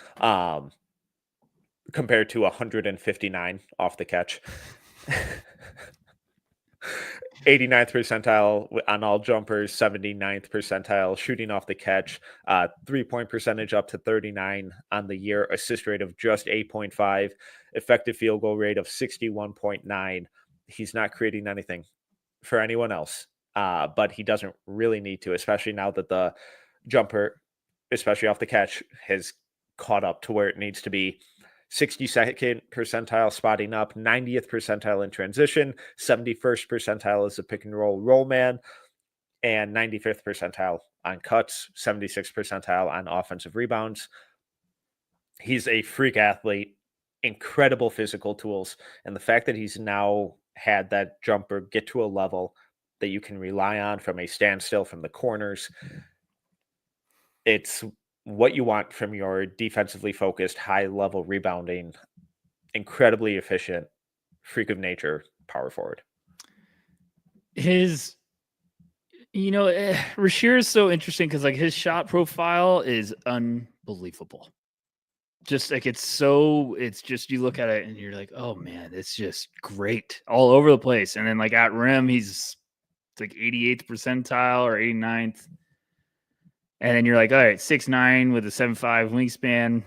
Compared to 159 off the catch. 89th percentile on all jumpers, 79th percentile shooting off the catch, 3-point percentage up to 39 on the year, assist rate of just 8.5, effective field goal rate of 61.9. He's not creating anything for anyone else, but he doesn't really need to, especially now that the jumper, especially off the catch, has caught up to where it needs to be. 62nd percentile spotting up, 90th percentile in transition, 71st percentile as a pick and roll man, and 95th percentile on cuts, 76th percentile on offensive rebounds. He's a freak athlete, incredible physical tools, and the fact that he's now had that jumper get to a level that you can rely on from a standstill from the corners, it's what you want from your defensively focused, high-level rebounding, incredibly efficient, freak of nature power forward. Rasheer is so interesting because like his shot profile is unbelievable. Just like it's just you look at it and you're like, oh man, it's just great all over the place. And then like at rim, he's like 88th percentile or 89th. And then you're like, all right, 6'9" with a 7'5" wingspan.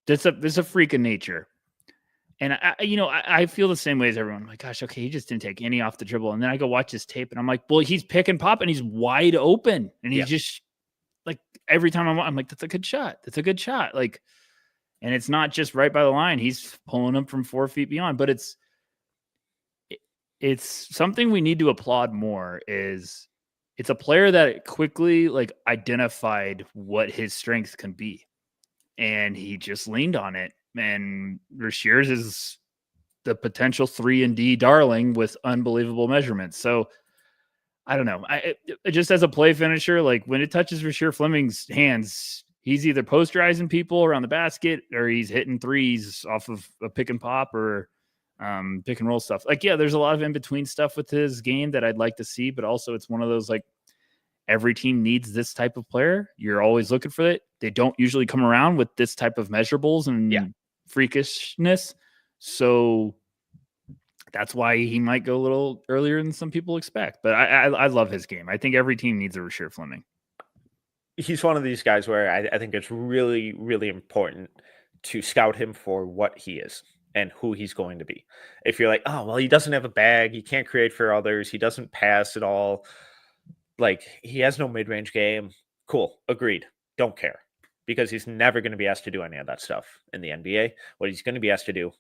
There's a freak of nature. And I feel the same way as everyone. I'm like, gosh, okay, he just didn't take any off the dribble. And then I go watch his tape and I'm like, well, he's pick and pop and he's wide open. And he's just like, every time I'm like, that's a good shot. That's a good shot. Like, and it's not just right by the line. He's pulling them from 4 feet beyond, but it's something we need to applaud more is it's a player that quickly like identified what his strength can be. And he just leaned on it. And Rasheer's is the potential 3-and-D darling with unbelievable measurements. So I don't know. I just as a play finisher, like when it touches Rasheer Fleming's hands, he's either posterizing people around the basket or he's hitting threes off of a pick and pop or pick and roll stuff. Like, yeah, there's a lot of in-between stuff with his game that I'd like to see, but also it's one of those, like, every team needs this type of player. You're always looking for it. They don't usually come around with this type of measurables and freakishness. So that's why he might go a little earlier than some people expect. But I love his game. I think every team needs a Rasheer Fleming. He's one of these guys where I think it's really, really important to scout him for what he is and who he's going to be. If you're like, oh, well, he doesn't have a bag, he can't create for others, he doesn't pass at all, like he has no mid-range game. Cool, agreed. Don't care, because he's never going to be asked to do any of that stuff in the NBA. What he's going to be asked to do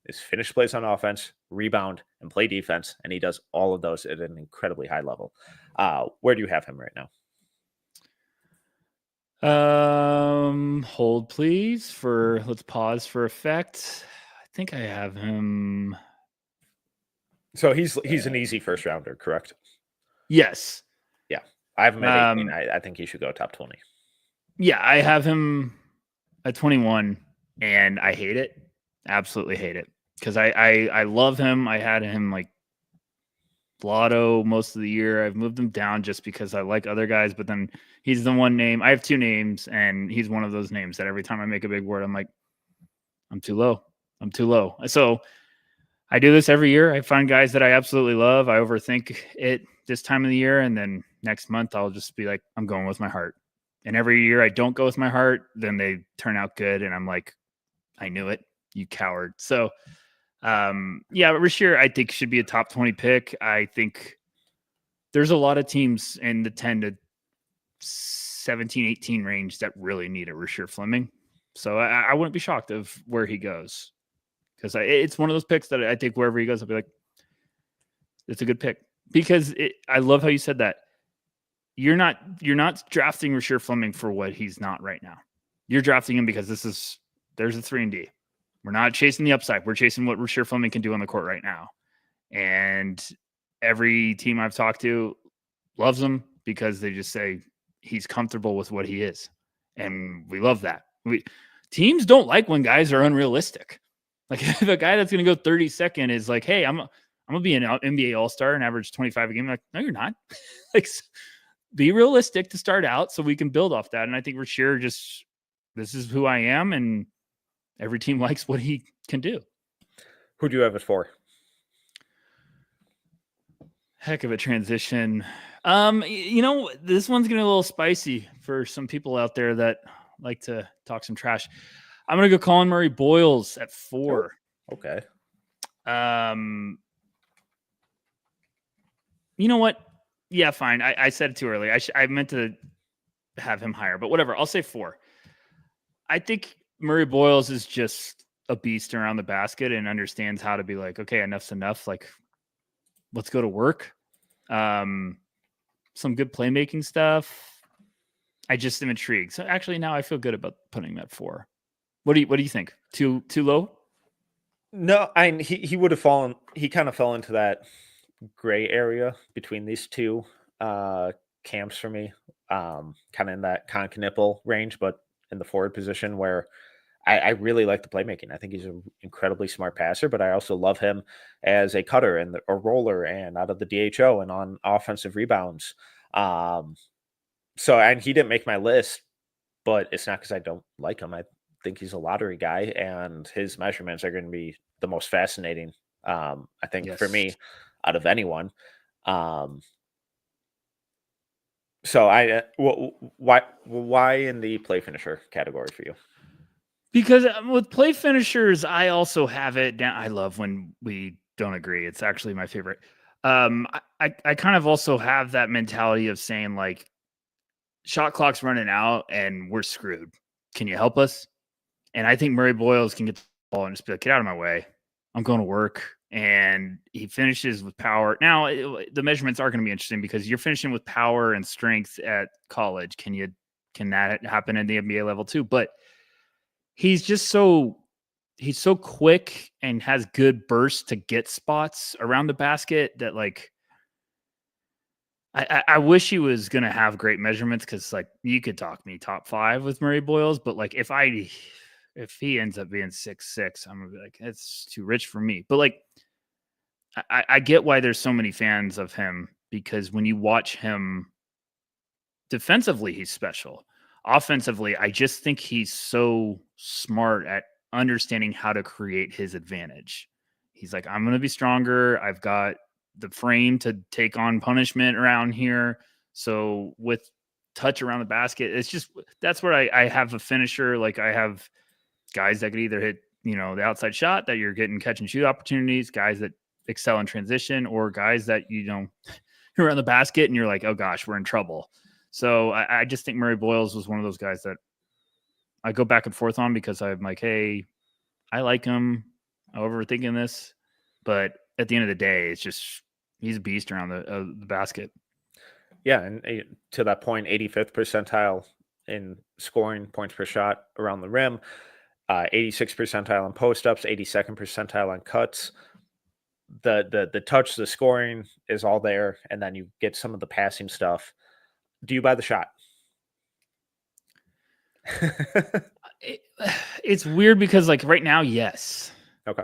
is finish plays on offense, rebound, and play defense, and he does all of those at an incredibly high level. Where do you have him right now? Hold please let's pause for effect. I think I have him. So he's an easy first rounder, correct? Yes. Yeah. I have him at 18. I think he should go top 20. Yeah, I have him at 21 and I hate it. Absolutely hate it. Because I love him. I had him like Lotto most of the year. I've moved him down just because I like other guys, but then he's the one name. I have two names, and he's one of those names that every time I make a big word, I'm like, I'm too low. I'm too low. So I do this every year. I find guys that I absolutely love. I overthink it this time of the year, and then next month I'll just be like, I'm going with my heart. And every year I don't go with my heart, then they turn out good, and I'm like, I knew it, you coward. So yeah, Rasheer, I think, should be a top 20 pick. I think there's a lot of teams in the 10 to 17, 18 range that really need a Rasheer Fleming. So I wouldn't be shocked of where he goes, because it's one of those picks that I think wherever he goes, I'll be like, it's a good pick. Because I love how you said that. You're not drafting Rasheer Fleming for what he's not right now. You're drafting him because there's a 3-and-D. We're not chasing the upside. We're chasing what Rasheer Fleming can do on the court right now. And every team I've talked to loves him because they just say he's comfortable with what he is. And we love that. Teams don't like when guys are unrealistic. Like if a guy that's going to go 32nd is like, hey, I'm going to be an NBA All-Star and average 25 a game. Like, no, you're not. Like, be realistic to start out so we can build off that. And I think Rasheer this is who I am, and every team likes what he can do. Who do you have it for? Heck of a transition. This one's getting a little spicy for some people out there that like to talk some trash. I'm going to go Colin Murray-Boyles at 4. Oh, okay. You know what? Yeah, fine. I said it too early. I meant to have him higher, but whatever. I'll say 4. I think Murray-Boyles is just a beast around the basket and understands how to be like, okay, enough's enough. Like, let's go to work. Some good playmaking stuff. I just am intrigued. So actually now I feel good about putting him at 4. What do you think? Too low? No, he would have fallen. He kind of fell into that gray area between these two camps for me. Kind of in that Con-Knipple range, but in the forward position where I really like the playmaking. I think he's an incredibly smart passer, but I also love him as a cutter and a roller and out of the DHO and on offensive rebounds. And he didn't make my list, but it's not because I don't like him. I think he's a lottery guy, and his measurements are going to be the most fascinating, I think, for me out of anyone. So why in the play finisher category for you? Because with play finishers, I also have it down. I love when we don't agree. It's actually my favorite. I kind of also have that mentality of saying, like, shot clock's running out and we're screwed. Can you help us? And I think Murray-Boyles can get the ball and just be like, get out of my way. I'm going to work. And he finishes with power. Now, the measurements are going to be interesting because you're finishing with power and strength at college. Can that happen in the NBA level too? But he's so quick and has good bursts to get spots around the basket that, like, I wish he was going to have great measurements, because, like, you could talk me top 5 with Murray-Boyles, but, like, if he ends up being 6'6", I'm going to be like, it's too rich for me. But, like, I get why there's so many fans of him, because when you watch him defensively, he's special. Offensively, I just think he's so smart at understanding how to create his advantage. He's like, I'm going to be stronger. I've got the frame to take on punishment around here. So with touch around the basket, it's just, that's where I have a finisher. Like I have guys that could either hit, the outside shot that you're getting catch and shoot opportunities, guys that excel in transition, or guys that, you're around the basket and you're like, oh gosh, we're in trouble. So I just think Murray Boyles was one of those guys that I go back and forth on, because I'm like, hey, I like him. I'm overthinking this, but at the end of the day, it's just, he's a beast around the basket. Yeah, and to that point, 85th percentile in scoring points per shot around the rim, 86th percentile on post-ups, 82nd percentile on cuts. The touch, the scoring is all there, and then you get some of the passing stuff. Do you buy the shot? It's weird because, like, right now, yes. Okay.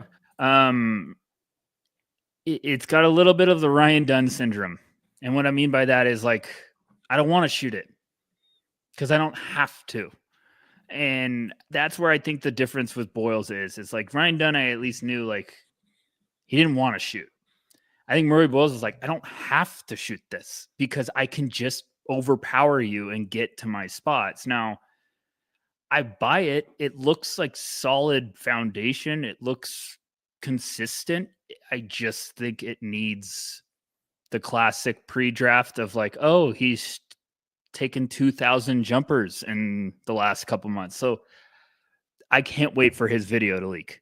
It's got a little bit of the Ryan Dunn syndrome. And what I mean by that is, like, I don't want to shoot it because I don't have to. And that's where I think the difference with Boyles is. It's like Ryan Dunn, I at least knew, like, he didn't want to shoot. I think Murray Boyles was like, I don't have to shoot this because I can just overpower you and get to my spots. Now, I buy it. It looks like solid foundation. It looks consistent. I just think it needs the classic pre-draft of like, oh, he's taken 2,000 jumpers in the last couple months. So I can't wait for his video to leak.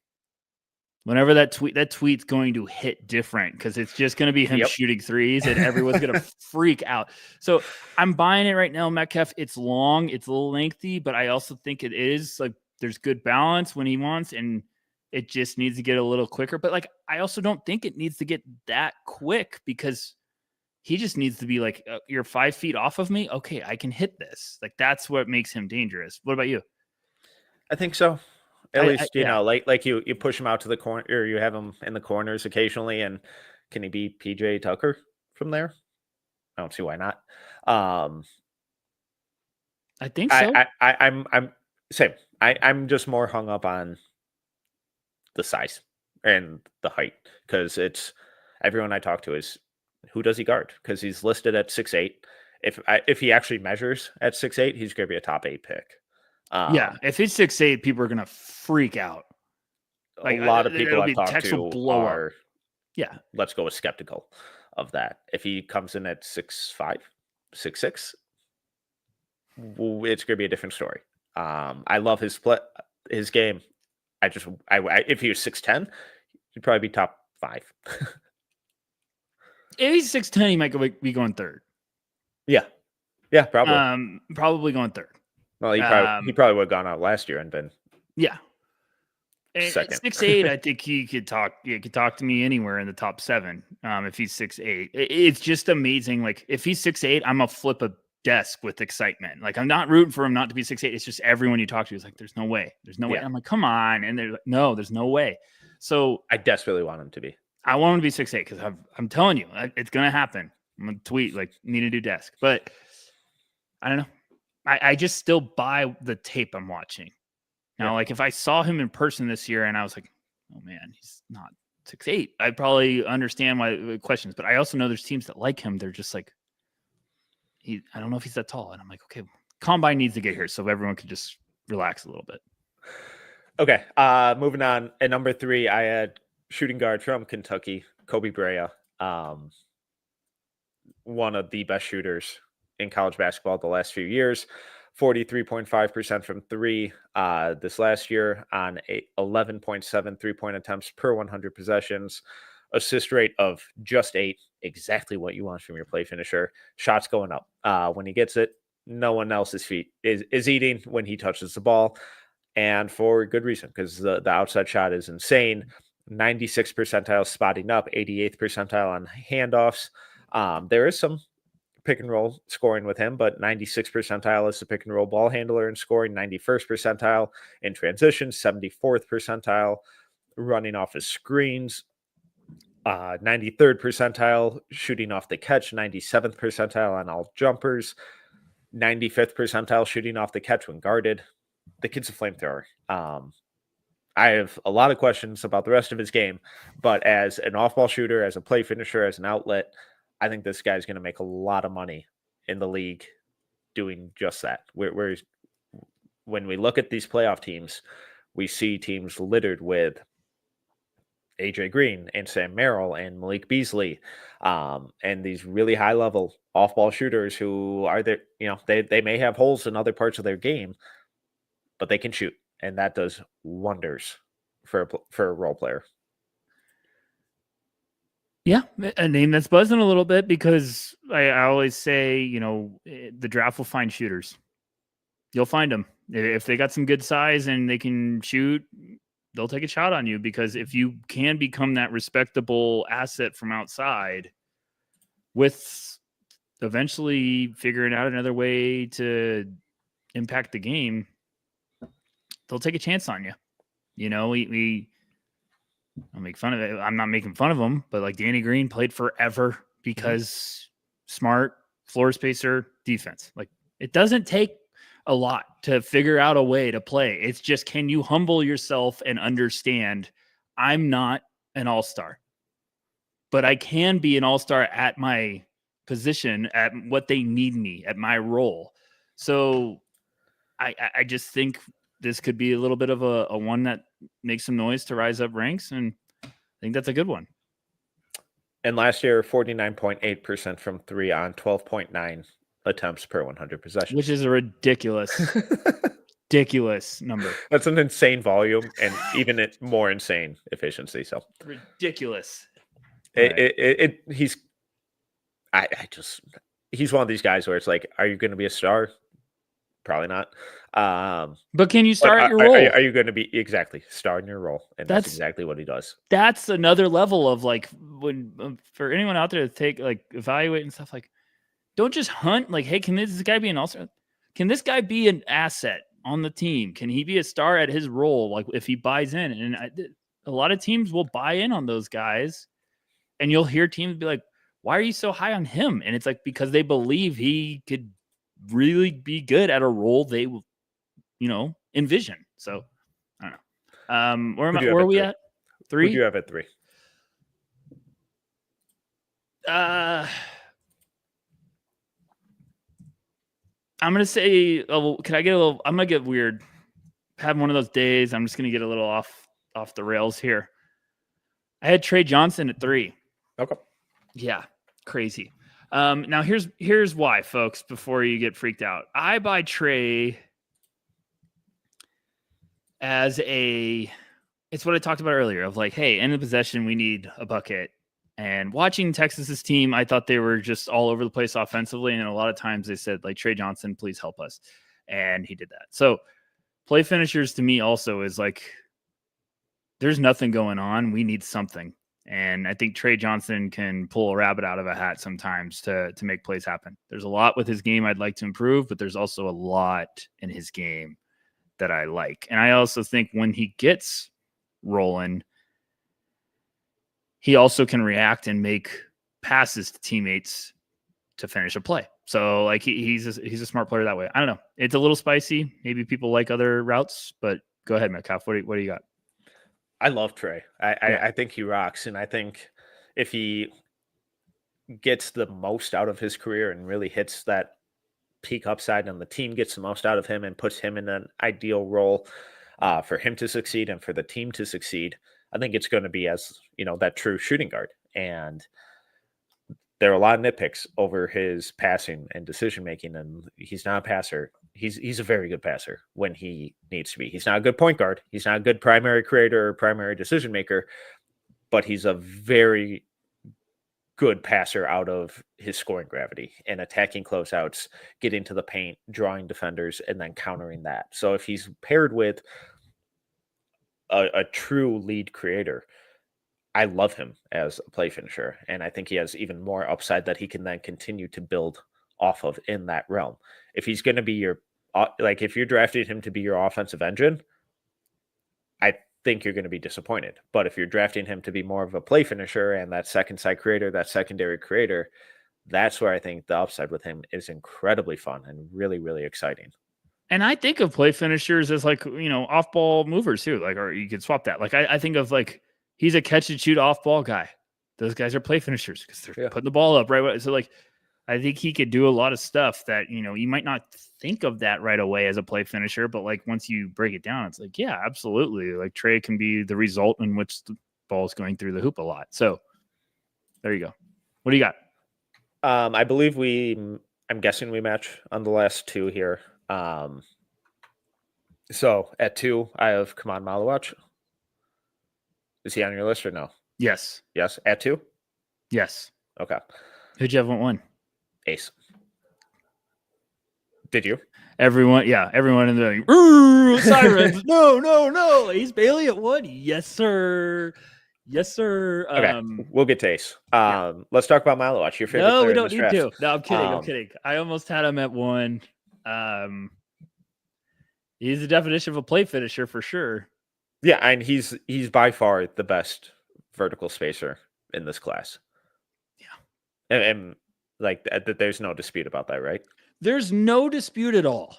Whenever that tweet's going to hit different, because it's just going to be him shooting threes and everyone's going to freak out. So I'm buying it right now, Metcalf. It's long, it's a little lengthy, but I also think it is like there's good balance when he wants, and it just needs to get a little quicker. But like, I also don't think it needs to get that quick, because he just needs to be like, you're 5 feet off of me. Okay, I can hit this. Like, that's what makes him dangerous. What about you? I think so. At least, like you push him out to the corner, or you have him in the corners occasionally, and can he be PJ Tucker from there? I don't see why not. I think so. I'm same. I'm just more hung up on the size and the height, because it's everyone I talk to is, who does he guard? Because he's listed at 6'8". If he actually measures at 6'8", he's going to be a top 8 pick. Yeah, if he's 6'8", people are gonna freak out. Like, a lot of people I've talked to are, yeah, let's go with skeptical of that. If he comes in at 6'5", 6'6", it's gonna be a different story. I love his game. If he was 6'10", he'd probably be top 5. If he's 6'10", he might be going third. Yeah, probably. Probably going third. Well, he probably would have gone out last year and been second. 6'8", I think he could talk. He could talk to me anywhere in the top 7. If he's 6'8", it's just amazing. Like, if he's 6'8", I'm gonna flip a desk with excitement. Like, I'm not rooting for him not to be 6'8". It's just everyone you talk to is like, "There's no way. There's no way." I'm like, "Come on!" And they're like, "No, there's no way." So I desperately want him to be. I want him to be 6'8", because I'm telling you, it's gonna happen. I'm gonna tweet like, "Need a new desk," but I don't know. I just still buy the tape I'm watching. Now, like, if I saw him in person this year and I was like, oh man, he's not 6'8", I'd probably understand why the questions. But I also know there's teams that like him. They're just like, I don't know if he's that tall. And I'm like, okay, Combine needs to get here so everyone can just relax a little bit. Okay, moving on. At number 3, I had shooting guard from Kentucky, Kobe Brea. One of the best shooters in college basketball the last few years. 43.5% from 3 this last year on 11.7 3-point attempts per 100 possessions. Assist rate of just 8, exactly what you want from your play finisher. Shots going up. When he gets it, no one else's feet is eating when he touches the ball, and for good reason, because the outside shot is insane. 96th percentile spotting up, 88th percentile on handoffs. There is some pick and roll scoring with him, but 96th percentile is the pick and roll ball handler and scoring, 91st percentile in transition, 74th percentile running off his screens, 93rd percentile shooting off the catch, 97th percentile on all jumpers, 95th percentile shooting off the catch when guarded. The kid's a flamethrower. I have a lot of questions about the rest of his game, but as an off-ball shooter, as a play finisher, as an outlet, I think this guy's going to make a lot of money in the league doing just that. Whereas when we look at these playoff teams, we see teams littered with AJ Green and Sam Merrill and Malik Beasley, and these really high-level off-ball shooters who are there. They may have holes in other parts of their game, but they can shoot, and that does wonders for a role player. Yeah, a name that's buzzing a little bit because I always say, the draft will find shooters. You'll find them. If they got some good size and they can shoot, they'll take a shot on you, because if you can become that respectable asset from outside with eventually figuring out another way to impact the game, they'll take a chance on you. I'll make fun of it. I'm not making fun of him, but like Danny Green played forever because smart floor spacer defense. Like, it doesn't take a lot to figure out a way to play. It's just, can you humble yourself and understand I'm not an all-star, but I can be an all-star at my position, at what they need me, at my role. So I just think this could be a little bit of a one that makes some noise to rise up ranks, and I think that's a good one. And last year, 49.8% from three on 12.9 attempts per 100 possessions, which is a ridiculous number. That's an insane volume, and even more insane efficiency. So ridiculous. He's one of these guys where it's like, are you going to be a star? Probably not. But can you start your role? Are you going to be exactly star in your role? And that's exactly what he does. That's another level of like, when for anyone out there to take evaluate and stuff, like, don't just hunt. Like, hey, can this guy be an all-star? Can this guy be an asset on the team? Can he be a star at his role? Like, if he buys in, and a lot of teams will buy in on those guys, and you'll hear teams be like, "Why are you so high on him?" And it's like, because they believe he could really be good at a role they will, envision. So I don't know. Where are we at? 3? Who do you have at 3? I'm gonna say, I'm gonna get weird. Having one of those days, I'm just gonna get a little off the rails here. I had Trey Johnson at 3. Okay. Yeah, crazy. Now here's why, folks, before you get freaked out. I buy Trey as it's what I talked about earlier, of like, hey, end of possession, we need a bucket. And watching Texas's team, I thought they were just all over the place offensively. And a lot of times they said, like, Trey Johnson, please help us. And he did that. So play finishers to me also is like, there's nothing going on. We need something. And I think Trey Johnson can pull a rabbit out of a hat sometimes to make plays happen. There's a lot with his game I'd like to improve, but there's also a lot in his game that I like. And I also think when he gets rolling, he also can react and make passes to teammates to finish a play. So like he's a smart player that way. I don't know. It's a little spicy. Maybe people like other routes, but go ahead, Metcalf. What do you got? I love Trey. I think he rocks. And I think if he gets the most out of his career and really hits that peak upside, and the team gets the most out of him and puts him in an ideal role for him to succeed and for the team to succeed, I think it's going to be as, that true shooting guard. And there are a lot of nitpicks over his passing and decision-making, and he's not a passer. He's a very good passer when he needs to be. He's not a good point guard. He's not a good primary creator or primary decision maker, but he's a very good passer out of his scoring gravity and attacking closeouts, getting to the paint, drawing defenders, and then countering that. So if he's paired with a true lead creator, I love him as a play finisher, and I think he has even more upside that he can then continue to build off of in that realm. If he's going to be if you're drafting him to be your offensive engine, I think you're going to be disappointed. But if you're drafting him to be more of a play finisher and that second side creator, that secondary creator, that's where I think the upside with him is incredibly fun and really, really exciting. And I think of play finishers as like, off ball movers too. Like, or you could swap that. Like, I think of like, he's a catch and shoot off ball guy. Those guys are play finishers because they're putting the ball up right. So like, I think he could do a lot of stuff that, you might not think of that right away as a play finisher, but like once you break it down, it's like, yeah, absolutely. Like Trey can be the result in which the ball is going through the hoop a lot. So there you go. What do you got? I believe I'm guessing we match on the last two here. So at 2, I have Kaman Malawach. Is he on your list or no? Yes. Yes. At 2? Yes. Okay. Who'd you have at 1? Ace. Did you? Everyone in the sirens. No. Ace Bailey at 1. Yes, sir. Okay, we'll get to Ace. Let's talk about Malawach, your favorite player. No, we don't need to. No, I'm kidding. I almost had him at 1. He's the definition of a play finisher for sure. Yeah, and he's by far the best vertical spacer in this class. Yeah, and like there's no dispute about that, right? There's no dispute at all.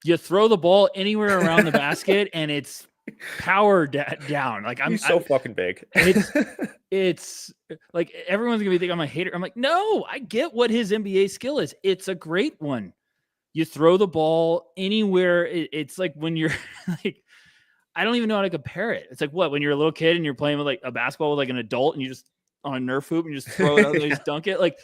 You throw the ball anywhere around the basket, and it's power down. Like he's so fucking big. It's like everyone's gonna be thinking I'm a hater. I'm like, no, I get what his NBA skill is. It's a great one. You throw the ball anywhere. It's like when you're like, I don't even know how to compare it. It's like what when you're a little kid and you're playing with like a basketball with like an adult, and you just on a Nerf hoop and you just throw it out there, you just dunk it. Like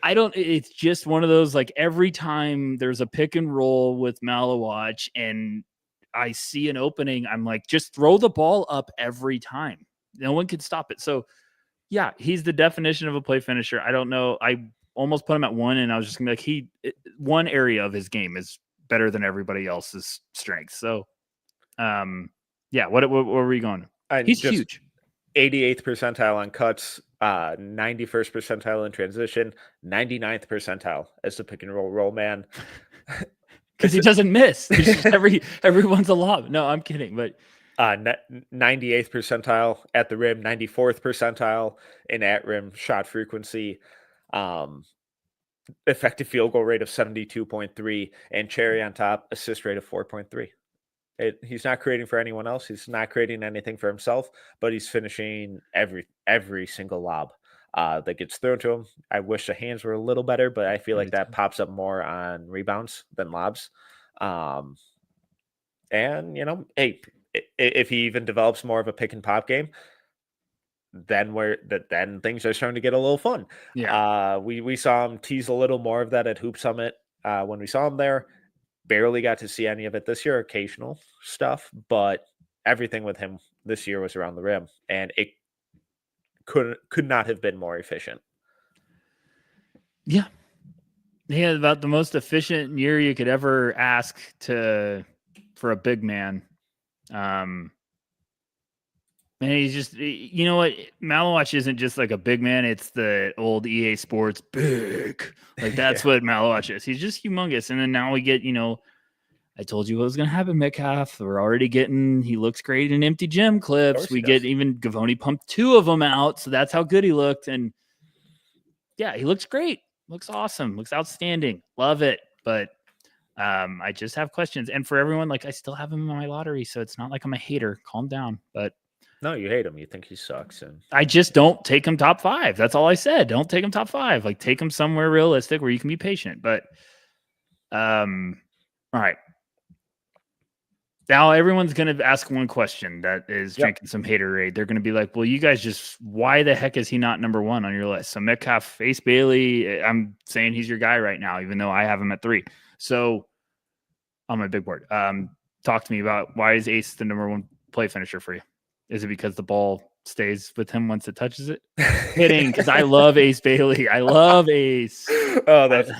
it's just one of those, like every time there's a pick and roll with Malawach and I see an opening, I'm like, just throw the ball up every time. No one can stop it. So yeah, he's the definition of a play finisher. I don't know. I almost put him at 1 and I was just gonna be like, one area of his game is better than everybody else's strength. So yeah, what were we going? He's huge. 88th percentile on cuts, 91st percentile in transition, 99th percentile as the pick and roll man. Because he doesn't miss. Everyone's a lob. No, I'm kidding. But 98th percentile at the rim, 94th percentile in at rim shot frequency, effective field goal rate of 72.3, and cherry on top, assist rate of 4.3. He's not creating for anyone else. He's not creating anything for himself, but he's finishing every single lob that gets thrown to him. I wish the hands were a little better, but I feel like that pops up more on rebounds than lobs. And hey, if he even develops more of a pick and pop game, then things are starting to get a little fun. Yeah. We saw him tease a little more of that at Hoop Summit when we saw him there. Barely got to see any of it this year, occasional stuff, but everything with him this year was around the rim, and it could not have been more efficient. Yeah. He had about the most efficient year you could ever ask for a big man. And he's just, you know what? Malawach isn't just like a big man. It's the old EA Sports big. Like that's what Malawach is. He's just humongous. And then now we get, I told you what was going to happen, Metcalf. We're already getting, he looks great in empty gym clips. We get even Gavoni pumped 2 of them out. So that's how good he looked. And yeah, he looks great. Looks awesome. Looks outstanding. Love it. But I just have questions. And for everyone, like I still have him in my lottery. So it's not like I'm a hater. Calm down. But no, you hate him. You think he sucks. And I just don't take him top 5. That's all I said. Don't take him top 5. Like take him somewhere realistic where you can be patient. But all right. Now everyone's going to ask one question that is drinking some haterade. They're going to be like, well, you guys just, why the heck is he not number 1 on your list? So Metcalf, Ace Bailey, I'm saying he's your guy right now, even though I have him at 3. So on my big board, talk to me about why is Ace the number 1 play finisher for you? Is it because the ball stays with him once it touches it? Kidding, because I love Ace Bailey. I love Ace. Oh, that's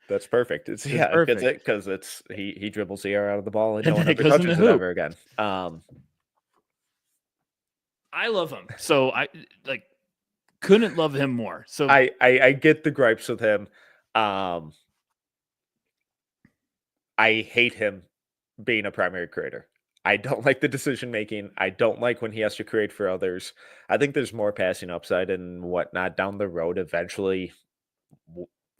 that's perfect. It's perfect because it's he dribbles the air out of the ball and no one ever touches it ever again. I love him, so I couldn't love him more. So I get the gripes with him. I hate him being a primary creator. I don't like the decision making. I don't like when he has to create for others. I think there's more passing upside and whatnot down the road eventually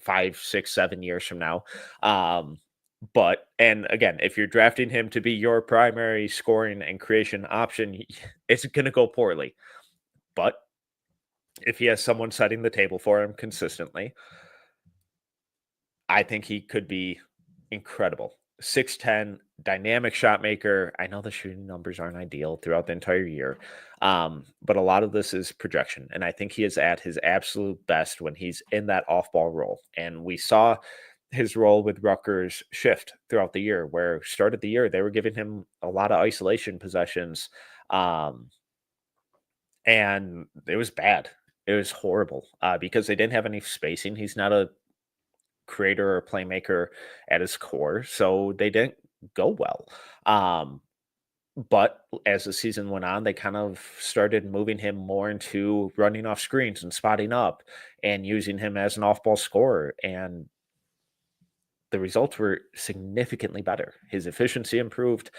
5, 6, 7 years from now. But, and again, if you're drafting him to be your primary scoring and creation option, it's going to go poorly. But if he has someone setting the table for him consistently, I think he could be incredible. 6'10", dynamic shot maker. I know the shooting numbers aren't ideal throughout the entire year, but a lot of this is projection. And I think he is at his absolute best when he's in that off-ball role. And we saw his role with Rucker's shift throughout the year, where start of the year, they were giving him a lot of isolation possessions. And it was bad. It was horrible because they didn't have any spacing. He's not a creator or playmaker at his core, so they didn't go well. But as the season went on, they kind of started moving him more into running off screens and spotting up and using him as an off-ball scorer, and the results were significantly better. His efficiency improved.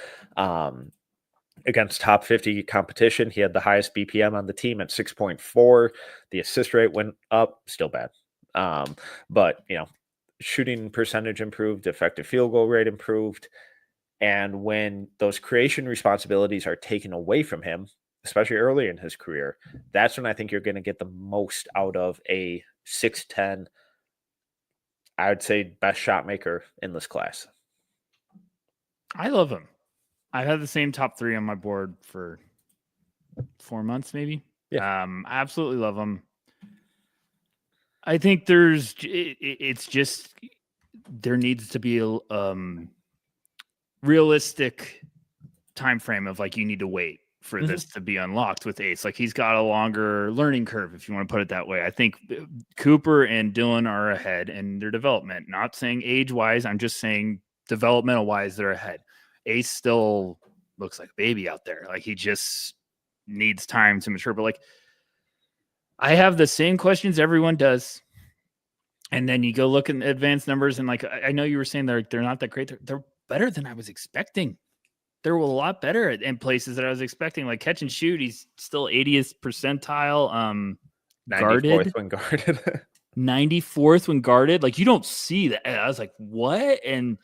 Against top 50 competition, he had the highest BPM on the team at 6.4. The assist rate went up, still bad. But, shooting percentage improved, effective field goal rate improved. And when those creation responsibilities are taken away from him, especially early in his career, that's when I think you're going to get the most out of a 6'10", I would say, best shot maker in this class. I love him. I've had the same top 3 on my board for 4 months, maybe. Yeah. I absolutely love him. I think it's just, there needs to be a realistic time frame of like, you need to wait for this to be unlocked with Ace. Like, he's got a longer learning curve, if you want to put it that way. I think Cooper and Dylan are ahead in their development. Not saying age wise, I'm just saying developmental wise, they're ahead. Ace still looks like a baby out there. Like, he just needs time to mature. But like, I have the same questions everyone does. And then you go look at advanced numbers, and like, I know you were saying they're not that great. They're better than I was expecting. They're a lot better in places that I was expecting. Like catch and shoot, he's still 80th percentile. 94th when guarded. 94th when guarded. Like, you don't see that. I was like, what? And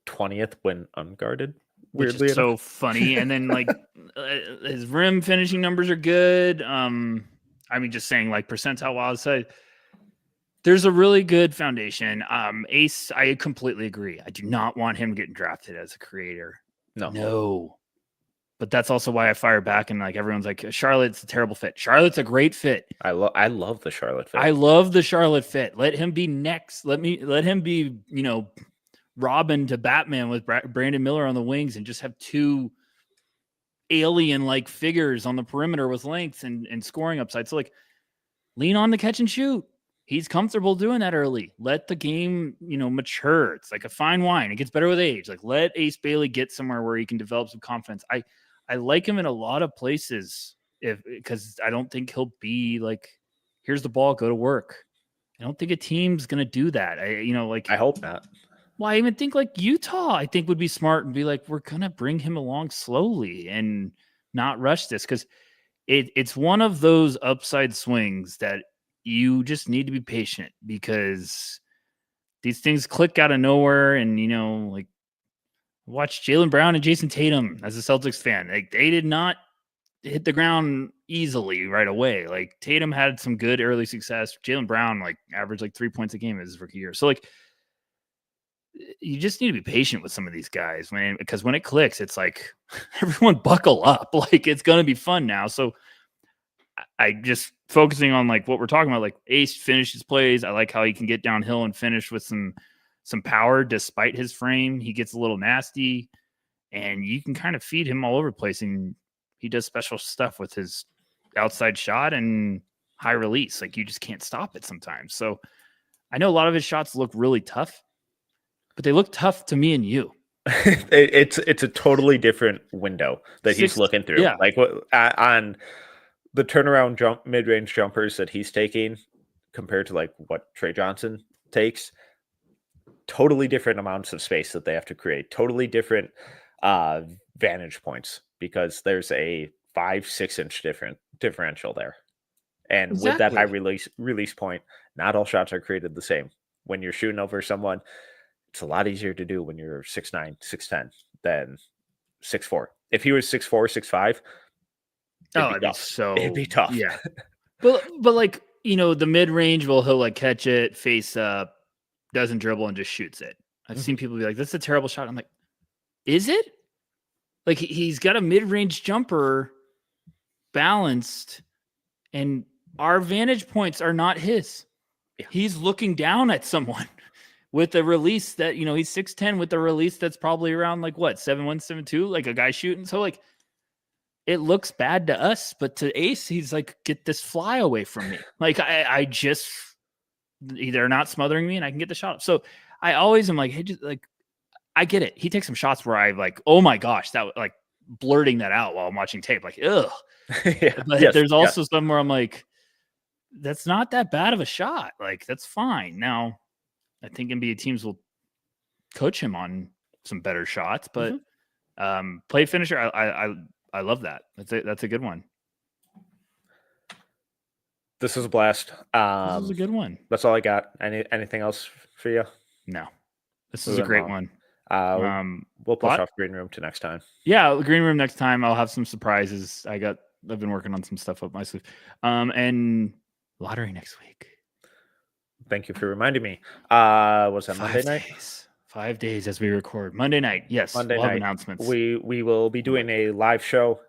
20th when unguarded. Weirdly enough. So funny. And then like his rim finishing numbers are good. I mean, just saying like percentile wild side. There's a really good foundation. Ace, I completely agree. I do not want him getting drafted as a creator. No. But that's also why I fire back, and like everyone's like, Charlotte's a terrible fit. Charlotte's a great fit. I love the Charlotte fit. I love the Charlotte fit. Let him be next. Let him be, Robin to Batman with Brandon Miller on the wings, and just have 2 alien-like figures on the perimeter with length and scoring upside. So like, lean on the catch and shoot. He's comfortable doing that early. Let the game, mature. It's like a fine wine. It gets better with age. Like, let Ace Bailey get somewhere where he can develop some confidence. I like him in a lot of places because I don't think he'll be like, here's the ball, go to work. I don't think a team's going to do that. I hope not. Well, I even think like Utah, I think would be smart and be like, we're going to bring him along slowly and not rush this, because it's one of those upside swings that you just need to be patient, because these things click out of nowhere. And, like, watch Jaylen Brown and Jason Tatum as a Celtics fan. Like, they did not hit the ground easily right away. Like, Tatum had some good early success. Jaylen Brown, like, averaged like 3 points a game in his rookie year. So, like, you just need to be patient with some of these guys, man, because when it clicks, it's like, everyone buckle up. Like, it's going to be fun now. So, I just focusing on like what we're talking about, like Ace finishes plays. I like how he can get downhill and finish with some power despite his frame. He gets a little nasty, and you can kind of feed him all over the place. And he does special stuff with his outside shot and high release. Like, you just can't stop it sometimes. So I know a lot of his shots look really tough, but they look tough to me and you. It's a totally different window that he's looking through. Yeah. Like on the turnaround mid-range jumpers that he's taking compared to like what Trey Johnson takes, totally different amounts of space that they have to create, totally different vantage points, because there's a 5-6 inch differential there. And with that high release point, not all shots are created the same. When you're shooting over someone, it's a lot easier to do when you're 6'9", 6'10" than 6'4". If he was 6'4", 6'5", it'd be tough. Yeah. but like, the mid-range he'll like catch it, face up, doesn't dribble, and just shoots it. I've seen people be like, that's a terrible shot. I'm like, is it? Like, he's got a mid-range jumper balanced, and our vantage points are not his. Yeah. He's looking down at someone with a release that, he's 6'10" with a release that's probably around like what, 7'1", 7'2", like a guy shooting. So like, it looks bad to us, but to Ace, he's like, get this fly away from me. Like, I just, they're not smothering me and I can get the shot. So I always am like, hey, just like, I get it. He takes some shots where I like, oh my gosh, that like blurting that out while I'm watching tape, like, ugh. Yeah, but there's also some where I'm like, that's not that bad of a shot. Like, that's fine. Now, I think NBA teams will coach him on some better shots, but play finisher, I love that. That's a good one. This was a blast. This is a good one. That's all I got. Anything else for you? No. This is a great one. We'll push off green room to next time. Yeah, green room next time. I'll have some surprises. I've been working on some stuff up my sleeve. And lottery next week. Thank you for reminding me. Was that Monday night? 5 days as we record. Monday night. Yes. Monday night. Announcements. We will be doing a live show.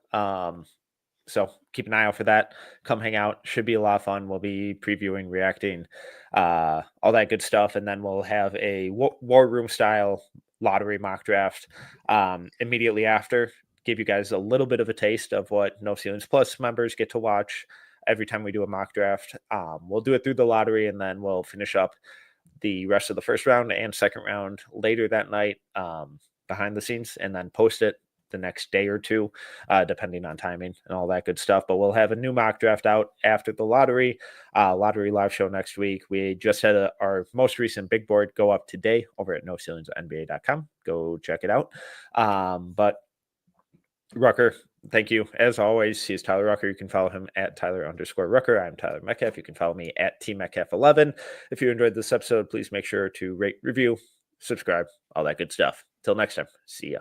So keep an eye out for that. Come hang out. Should be a lot of fun. We'll be previewing, reacting, all that good stuff. And then we'll have a war room style lottery mock draft immediately after. Give you guys a little bit of a taste of what No Ceilings Plus members get to watch every time we do a mock draft. We'll do it through the lottery, and then we'll finish up the rest of the first round and second round later that night behind the scenes, and then post it the next day or two, depending on timing and all that good stuff. But we'll have a new mock draft out after the lottery live show next week. We just had our most recent big board go up today over at NoCeilingsNBA.com. Go check it out. But Rucker, thank you. As always, he's Tyler Rucker. You can follow him at Tyler_Rucker. I'm Tyler Metcalf. You can follow me at TMetcalf11. If you enjoyed this episode, please make sure to rate, review, subscribe, all that good stuff. Till next time, see ya.